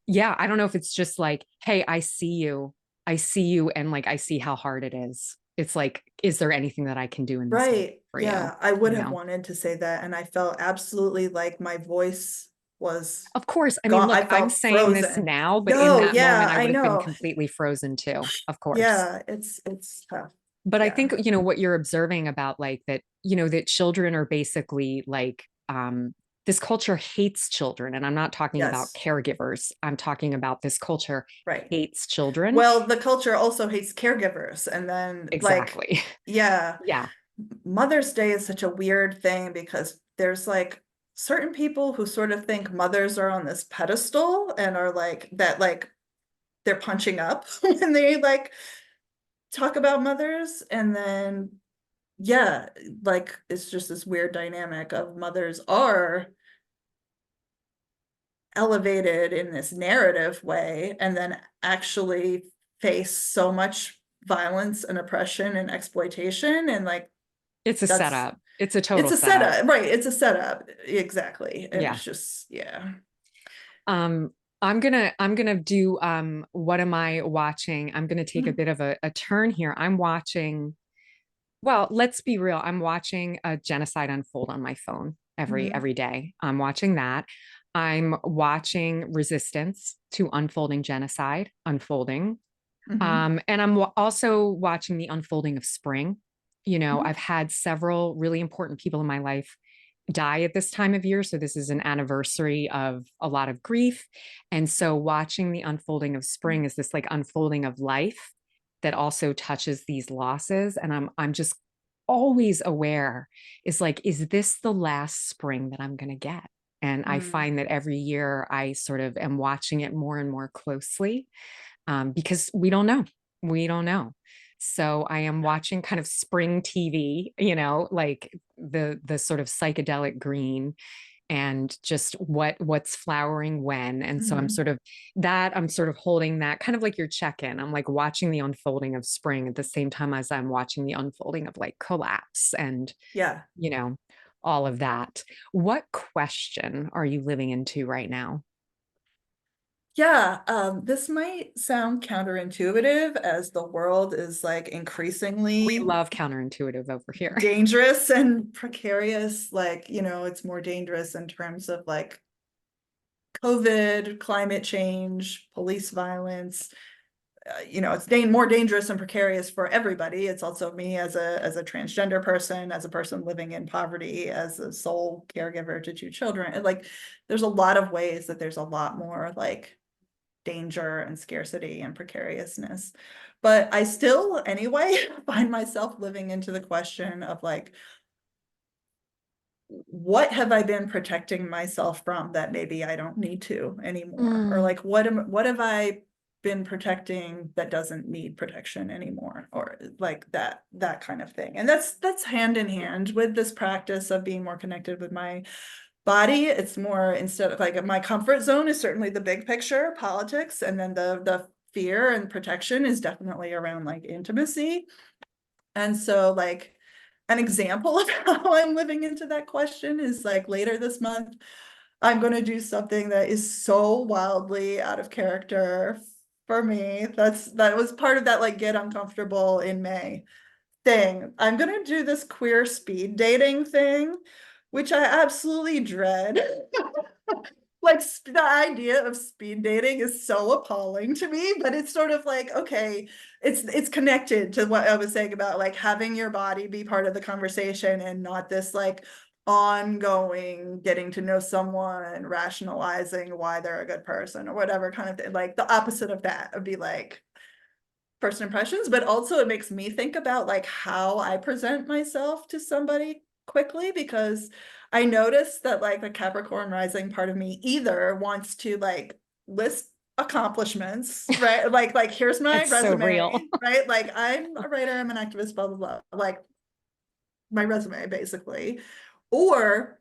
Yeah, I don't know if it's just like, hey, I see you, and like I see how hard it is. It's like, is there anything that I can do in this moment right. for you? Yeah, I would You have know? wanted to say that, and I felt absolutely like my voice was Of course. I mean, gone. look, I I'm felt saying this frozen. now, but in No, that yeah, moment I I would have been know. completely frozen too, of course. Yeah, it's tough. But I Yeah. think, what you're observing about like that, that children are basically like this culture hates children. And I'm not talking about Yes. caregivers. I'm talking about this culture Right. hates children. Well, the culture also hates caregivers, and then like, Exactly. yeah, Yeah. Mother's Day is such a weird thing because there's like certain people who sort of think mothers are on this pedestal and are like that, like they're punching up when they like talk about mothers. And then, yeah, like it's just this weird dynamic of mothers are elevated in this narrative way and then actually face so much violence and oppression and exploitation. And like, It's a that's setup. It's a it's total a setup. setup, right? It's a setup, exactly. And Yeah. it's just, yeah. Um, I'm gonna do what am I watching? I'm gonna take a Mhm. bit of a turn here. I'm watching, well, let's be real. I'm watching a genocide unfold on my phone Mhm. every day. I'm watching that. I'm watching resistance to unfolding genocide unfolding. Mhm. And I'm also watching the unfolding of spring. Mhm. I've had several really important people in my life die at this time of year. So this is an anniversary of a lot of grief. And so watching the unfolding of spring is this like unfolding of life that also touches these losses. And I'm just always aware is like, is this the last spring that I'm gonna get? And I Mm, find that every year I sort of am watching it more and more closely, because we don't know. We don't know. So I am watching kind of spring TV, like the sort of psychedelic green and just what's flowering when. And so mhm. I'm sort of holding that kind of like your check-in. I'm like watching the unfolding of spring at the same time as I'm watching the unfolding of like collapse and, Yeah. you know, all of that. What question are you living into right now? Yeah, this might sound counterintuitive as the world is like We increasingly love counterintuitive over here. dangerous and precarious. Like, it's more dangerous in terms of like COVID, climate change, police violence. It's more dangerous and precarious for everybody. It's also me as a transgender person, as a person living in poverty, as a sole caregiver to two children. And like, there's a lot of ways that there's a lot more like danger and scarcity and precariousness. But I still, anyway, find myself living into the question of like, what have I been protecting myself from that maybe I don't need to anymore? Or Mm, like, what have I been protecting that doesn't need protection anymore? Or like that kind of thing. And that's hand in hand with this practice of being more connected with my body. It's more, instead of like, my comfort zone is certainly the big picture, politics, and then the fear and protection is definitely around like intimacy. And so like an example of how I'm living into that question is like later this month, I'm going to do something that is so wildly out of character for me. That was part of that like get uncomfortable in May thing. I'm going to do this queer speed dating thing, which I absolutely dread. Like the idea of speed dating is so appalling to me, but it's sort of like, okay, it's connected to what I was saying about like having your body be part of the conversation and not this like ongoing getting to know someone and rationalizing why they're a good person or whatever kind of thing. Like the opposite of that would be like first impressions, but also it makes me think about like how I present myself to somebody quickly, because I noticed that like the Capricorn rising part of me either wants to like list accomplishments, right? Like here's my it's so resume, real. right? Like I'm a writer, I'm an activist, blah blah blah. Like my resume basically. Or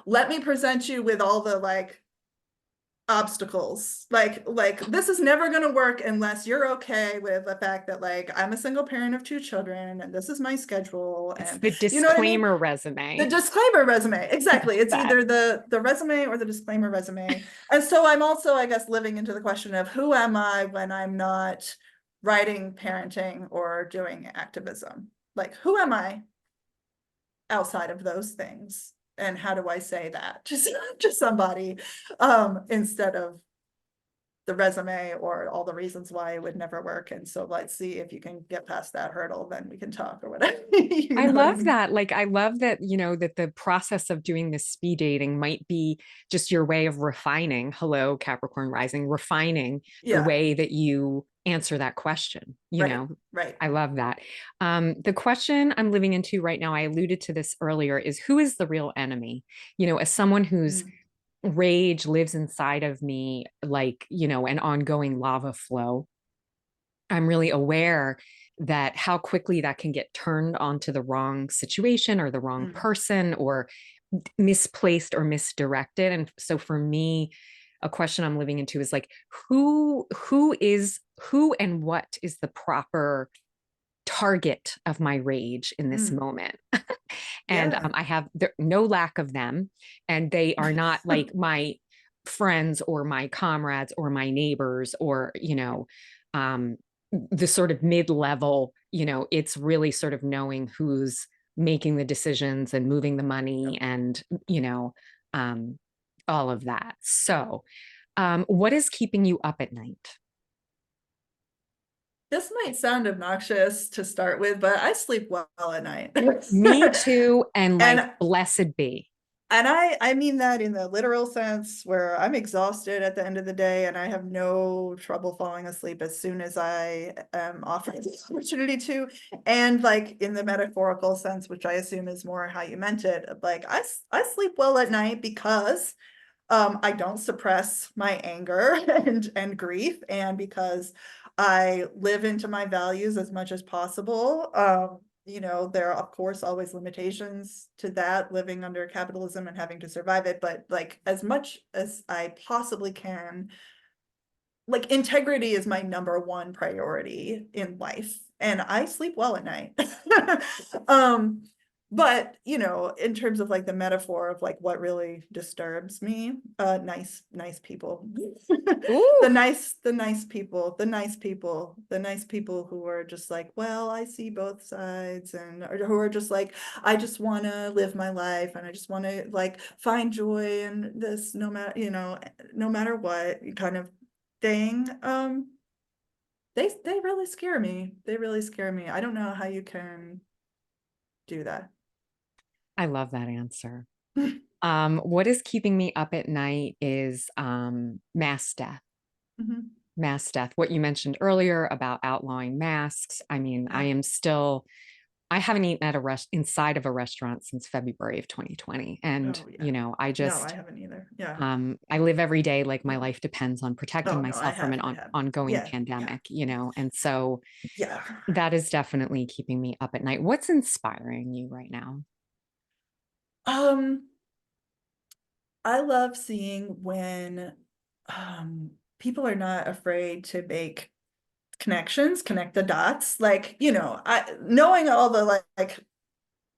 let me present you with all the like obstacles, like this is never going to work unless you're okay with the fact that like I'm a single parent of two children and this is my schedule, It's and the you know what I mean. disclaimer The resume. disclaimer resume, exactly. It's That either the resume or the disclaimer resume. And so I'm also, I guess, living into the question of who am I when I'm not writing, parenting, or doing activism. Like who am I outside of those things, and how do I say that to somebody, instead of the resume or all the reasons why it would never work. And so let's see if you can get past that hurdle, then we can talk or whatever. You I know what I love mean? that. Like, I love that, that the process of doing this speed dating might be just your way of refining, hello, Capricorn rising, refining the Yeah, way that you answer that question. right, right. I love that. The question I'm living into right now, I alluded to this earlier, is who is the real enemy? As someone whose Mm, rage lives inside of me, like, an ongoing lava flow. I'm really aware that how quickly that can get turned onto the wrong situation or the wrong mm, person or misplaced or misdirected. And so for me, a question I'm living into is like who and what is the proper target of my rage in this mm. moment? And Yeah. I have no lack of them, and they are not like my friends or my comrades or my neighbors or um, the sort of mid-level. It's really sort of knowing who's making the decisions and moving the money and um, all of that. So what is keeping you up at night? This might sound obnoxious to start with, but I sleep well at night. Me too, and like And blessed be. And I mean that in the literal sense, where I'm exhausted at the end of the day and I have no trouble falling asleep as soon as I am offered the opportunity to. And like in the metaphorical sense, which I assume is more how you meant it, like I sleep well at night because I don't suppress my anger and grief, and because I live into my values as much as possible. You know, there are of course always limitations to that, living under capitalism and having to survive it, but like as much as I possibly can, like integrity is my number one priority in life, and I sleep well at night. um but you know, in terms of like the metaphor of like what really disturbs me, nice people. Ooh, The nice people who are just like, well, I see both sides, and or who are just like, I just want to live my life and I just want to like find joy in this, no matter, you know, no matter what kind of thing. They really scare me. They really scare me. I don't know how you can do that. I love that answer. What is keeping me up at night is mass death. Mhm. Mass death. What you mentioned earlier about outlawing masks. I mean, Yeah. I haven't eaten at a inside of a restaurant since February of 2020. And, Oh yeah. you know, No, I haven't either. Yeah. I live every day like my life depends on protecting Oh no, I myself from an haven't had. ongoing Yeah, yeah, pandemic, you know, and so yeah. that is definitely keeping me up at night. What's inspiring you right now? Um, I love seeing when people are not afraid to make connections, connect the dots. Like, you know, I knowing all the like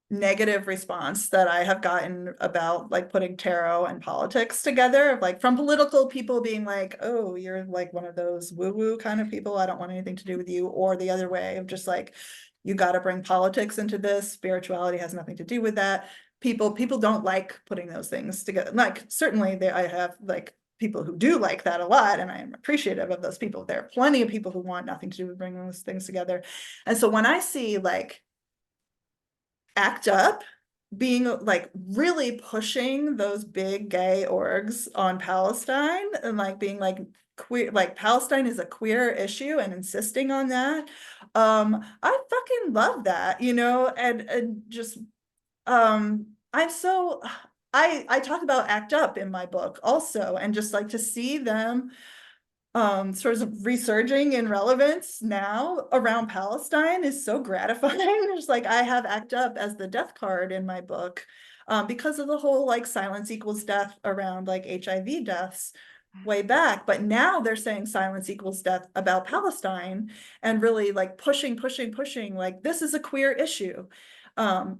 negative response that I have gotten about like putting tarot and politics together, like from political people being like, oh, you're like one of those woo-woo kind of people, I don't want anything to do with you, or the other way of just like, you got to bring politics into this, spirituality has nothing to do with that. People don't like putting those things together. Like certainly there I have like people who do like that a lot, and I am appreciative of those people. There are plenty of people who want nothing to do with bringing those things together. And so when I see like ACT UP being like really pushing those big gay orgs on Palestine, and like being like queer, like Palestine is a queer issue and insisting on that. I fucking love that, you know, and just I'm so I talk about ACT UP in my book also, and just like to see them sort of resurging in relevance now around Palestine is so gratifying. It's like I have ACT UP as the death card in my book, because of the whole like silence equals death around like HIV deaths way back. But now they're saying silence equals death about Palestine, and really like pushing like this is a queer issue.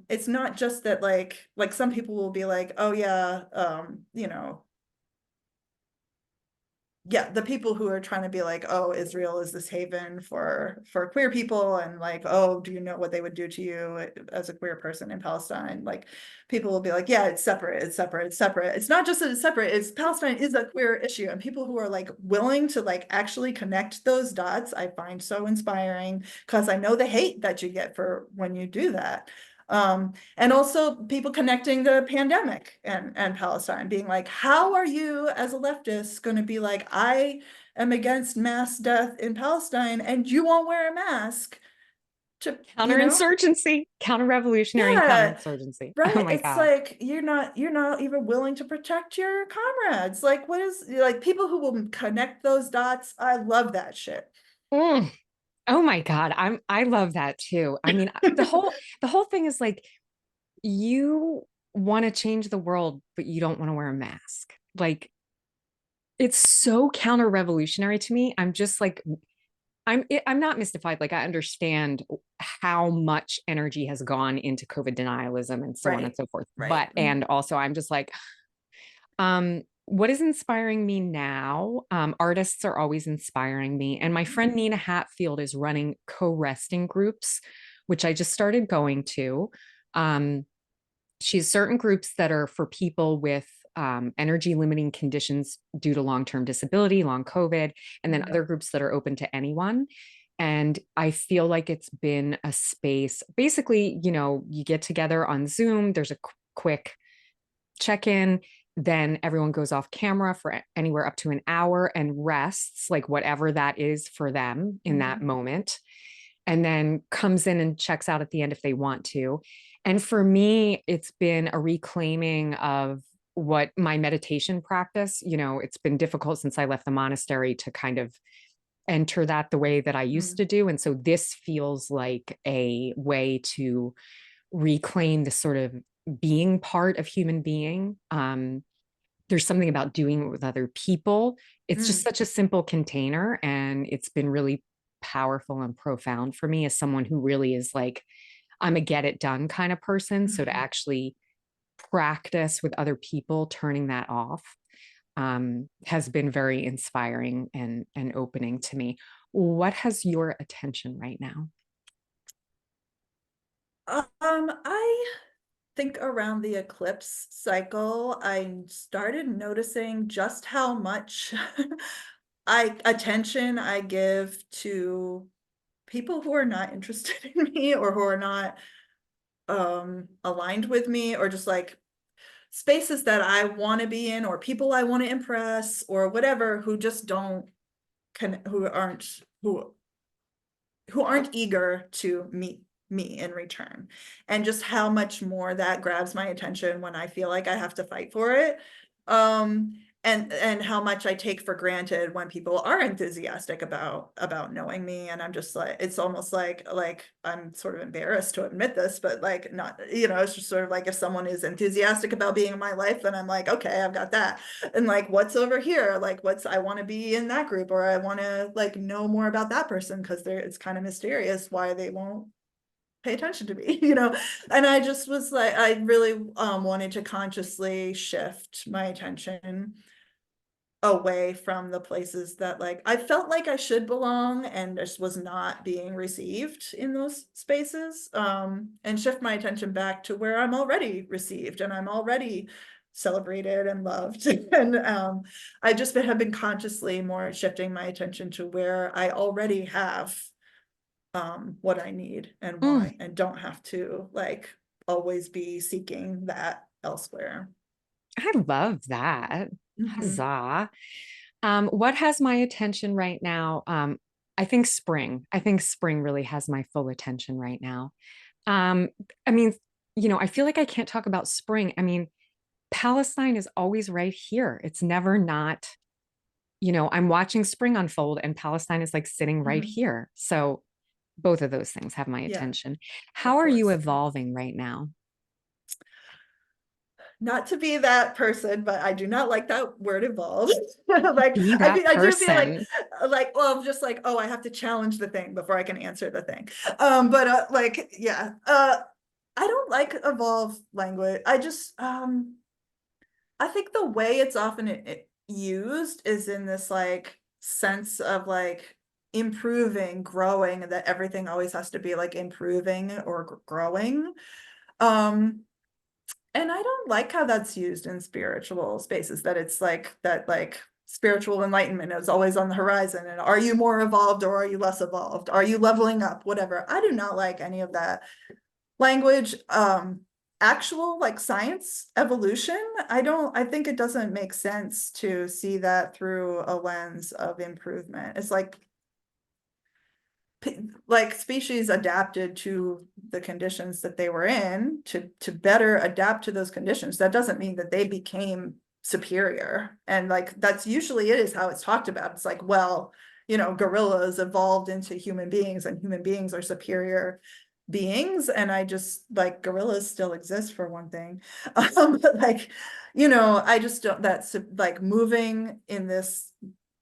It's not just that like some people will be like, oh yeah, you know, yeah, the people who are trying to be like, oh, Israel is this haven for queer people, and like, oh, do you know what they would do to you as a queer person in Palestine? Like, people will be like, yeah, it's separate, it's separate, it's separate. It's not just that it's separate, it's Palestine is a queer issue. And people who are like willing to like actually connect those dots, I find so inspiring, because I know the hate that you get for when you do that. And also people connecting the pandemic and Palestine, being like, how are you as a leftist going to be like, I am against mass death in Palestine and you won't wear a mask to, you know? Counterinsurgency, counter-revolutionary and Yeah, counterinsurgency. Oh right. my It's God. like you're not even willing to protect your comrades. Like, what is like people who will connect those dots? I love that shit. Mm. Oh my God. I love that too. I mean, the whole thing is like you want to change the world, but you don't want to wear a mask. Like it's so counter-revolutionary to me. I'm just like I'm not mystified. Like I understand how much energy has gone into COVID denialism and so on and Right. so forth. Right. But and also I'm just like, what is inspiring me now? Artists are always inspiring me. And my friend Nina Hatfield is running co-resting groups, which I just started going to. Um, she's certain groups that are for people with energy limiting conditions due to long-term disability, long COVID, and then Mhm. other groups that are open to anyone. And I feel like it's been a space, basically, you know, you get together on Zoom, there's a quick check in, then everyone goes off camera for anywhere up to an hour and rests, like whatever that is for them in that Mhm. moment, and then comes in and checks out at the end if they want to. And for me, it's been a reclaiming of what my meditation practice, it's been difficult since I left the monastery to kind of enter that the way that I used Mm. to do. And so this feels like a way to reclaim the sort of being part of human being. There's something about doing it with other people. It's just Mm. such a simple container, and it's been really powerful and profound for me as someone who really is like, I'm a get it done kind of person. So to Mhm. actually practice with other people turning that off has been very inspiring and opening to me. What has your attention right now? I think around the eclipse cycle, I started noticing just how much I attention I give to people who are not interested in me or who are not aligned with me, or just like spaces that I want to be in, or people I want to impress, or whatever, who just don't who aren't eager to meet me in return. And just how much more that grabs my attention when I feel like I have to fight for it. Um, and how much I take for granted when people are enthusiastic about knowing me. And I'm just like, it's almost like I'm sort of embarrassed to admit this, but like, not, it's just sort of like, if someone is enthusiastic about being in my life, then I'm like, okay, I've got that. And like, what's over here? Like, I want to be in that group, or I want to like know more about that person, because it's kind of mysterious why they won't pay attention to me, And I just was like, I really wanted to consciously shift my attention away from the places that like I felt like I should belong and just was not being received in those spaces, and shift my attention back to where I'm already received and I'm already celebrated and loved. And I just have been consciously more shifting my attention to where I already have what I need and Mm, want, and don't have to like always be seeking that elsewhere. I love that. Mhm. Huzzah. What has my attention right now? I think spring. I think spring really has my full attention right now. Um, I mean, I feel like I can't talk about spring. I mean, Palestine is always right here. It's never not, I'm watching spring unfold and Palestine is like sitting right Mhm. here. So both of those things have my Yeah, attention. of How are you course. evolving right now? Not to be that person, but I do not like that word evolve. Like Be that I do feel person. well, I'm just like, oh, I have to challenge the thing before I can answer the thing. But like, yeah, I don't like evolve language. I think the way it's often used is in this like sense of like improving, growing, and that everything always has to be like improving or growing. Um, and I don't like how that's used in spiritual spaces, that it's like that, like spiritual enlightenment is always on the horizon. And are you more evolved or are you less evolved? Are you leveling up? Whatever. I do not like any of that language. Actual like science evolution, I think it doesn't make sense to see that through a lens of improvement. It's like species adapted to the conditions that they were in to better adapt to those conditions. That doesn't mean that they became superior. And like that's usually it is how it's talked about. It's like, well, gorillas evolved into human beings and human beings are superior beings. And I just like gorillas still exist for one thing. But like, I just don't, that's like moving in this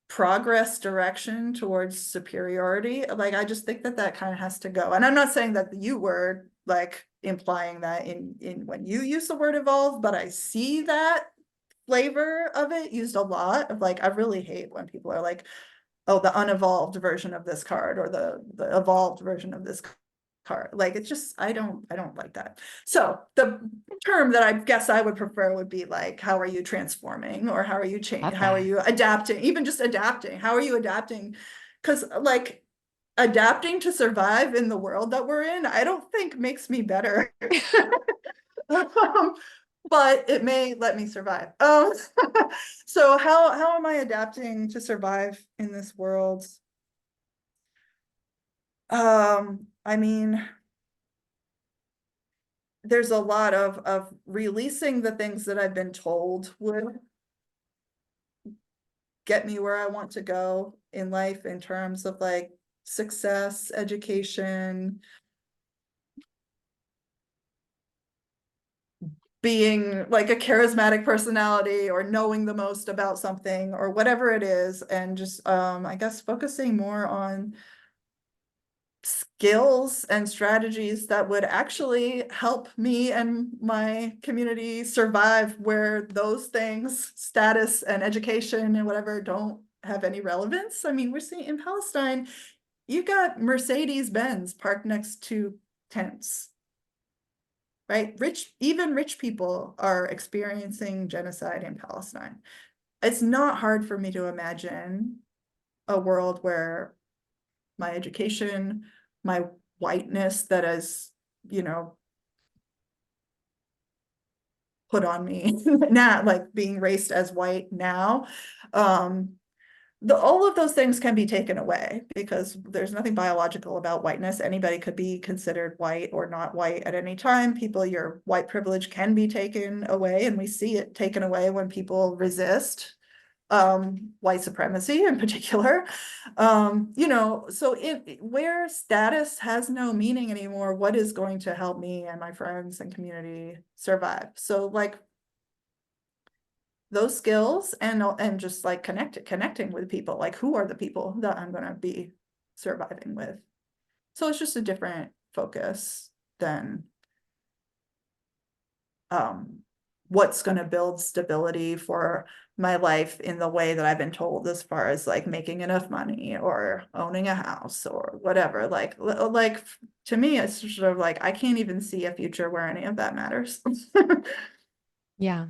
progress direction towards superiority. Like, I just think that kind of has to go. And I'm not saying that you were like implying that in when you use the word evolve, but I see that flavor of it used a lot. Of like, I really hate when people are like, oh, the unevolved version of this card, or the evolved version of this card. Like, it's just, I don't like that. So the term that I guess I would prefer would be like, how are you transforming, or how are you changing, Love how are that. you adapting, even just adapting, how are you adapting? Because like adapting to survive in the world that we're in, I don't think makes me better. um, but it may let me survive. So how am I adapting to survive in this world? I mean, there's a lot of releasing the things that I've been told would get me where I want to go in life in terms of like success, education, being like a charismatic personality or knowing the most about something or whatever it is, and just I guess focusing more on skills and strategies that would actually help me and my community survive where those things, status and education and whatever, don't have any relevance. I mean, we're seeing in Palestine, you got Mercedes-Benz parked next to tents, right? Even rich people are experiencing genocide in Palestine. It's not hard for me to imagine a world where my education, my whiteness that is, you know, put on me now, like being raised as white now, um, all of those things can be taken away because there's nothing biological about whiteness. Anybody could be considered white or not white at any time. People, your white privilege can be taken away, and we see it taken away when people resist white supremacy in particular. You know, so where status has no meaning anymore, what is going to help me and my friends and community survive? So like those skills and just like connecting with people, like who are the people that I'm gonna be surviving with. So it's just a different focus than um what's going to build stability for my life in the way that I've been told, as far as like making enough money or owning a house or whatever. Like to me, it's sort of like I can't even see a future where any of that matters. Yeah.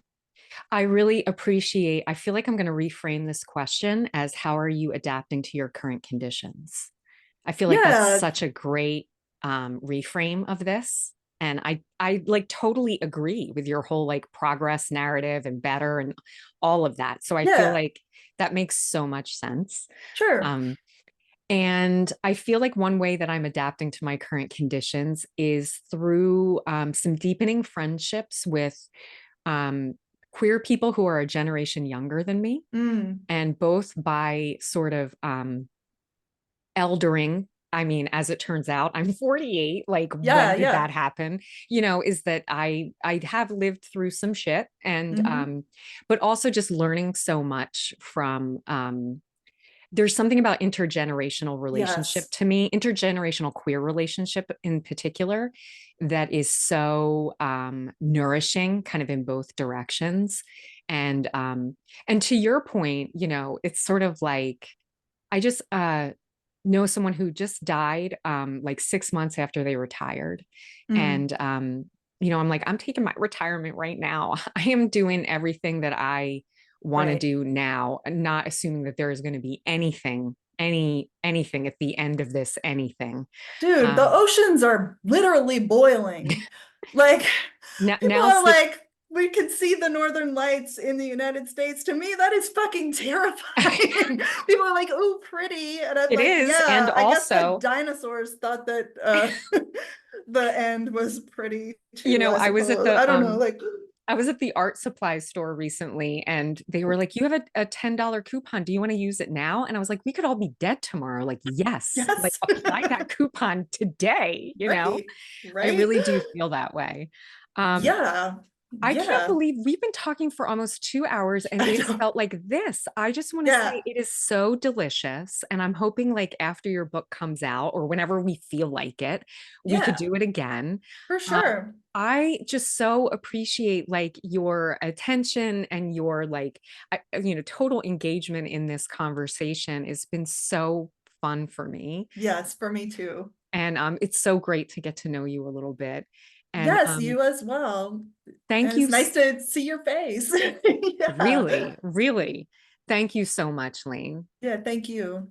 I really appreciate, I feel like I'm going to reframe this question as how are you adapting to your current conditions? I feel like that's Yeah, such a great reframe of this. And I like totally agree with your whole like progress narrative and better and all of that. So I feel yeah, like that makes so much sense. sure. Um, and I feel like one way that I'm adapting to my current conditions is through some deepening friendships with um, queer people who are a generation younger than me, Mm, and both by sort of eldering. I mean, as it turns out, I'm 48. Like, when yeah, did yeah. that happen? Is that I have lived through some shit, and Hmm. but also just learning so much from there's something about intergenerational relationship Yes. to me, intergenerational queer relationship in particular, that is so nourishing kind of in both directions. And to your point, it's sort of like I just know someone who just died like 6 months after they retired. Mm, And I'm like, I'm taking my retirement right now. I am doing everything that I want to right. do now, not assuming that there is going to be anything at the end of this anything. Dude, the Um, oceans are literally boiling. Like, people Now's are the like, we could see the northern lights in the United States. To me, that is fucking terrifying. People are like, "Ooh, pretty." And I'm it like, is. And yeah, I guess the also, dinosaurs thought that the end was pretty you too, know, I I was at suppose. the I don't know. Like, I was at the art supply store recently, and they were like, you have a $10 coupon. Do you want to use it now? And I was like, we could all be dead tomorrow. Like, yes, like yes. apply that coupon today, Right. I Right. really do feel that way. Um, Yeah. I can't Yeah. believe we've been talking for almost 2 hours and I it has know. felt like this. I just want to say Yeah. it is so delicious. And I'm hoping, like, after your book comes out or whenever we feel like it, we could Yeah. do it again. For Um, sure. I just so appreciate like your attention and your total engagement in this conversation. It's been so fun for me. Yes, for me too. And it's so great to get to know you a little bit. And Yes, you as well. And thank it's you. nice to see your face. Yeah. Really, really. Thank you so much, Lane. Yeah, thank you.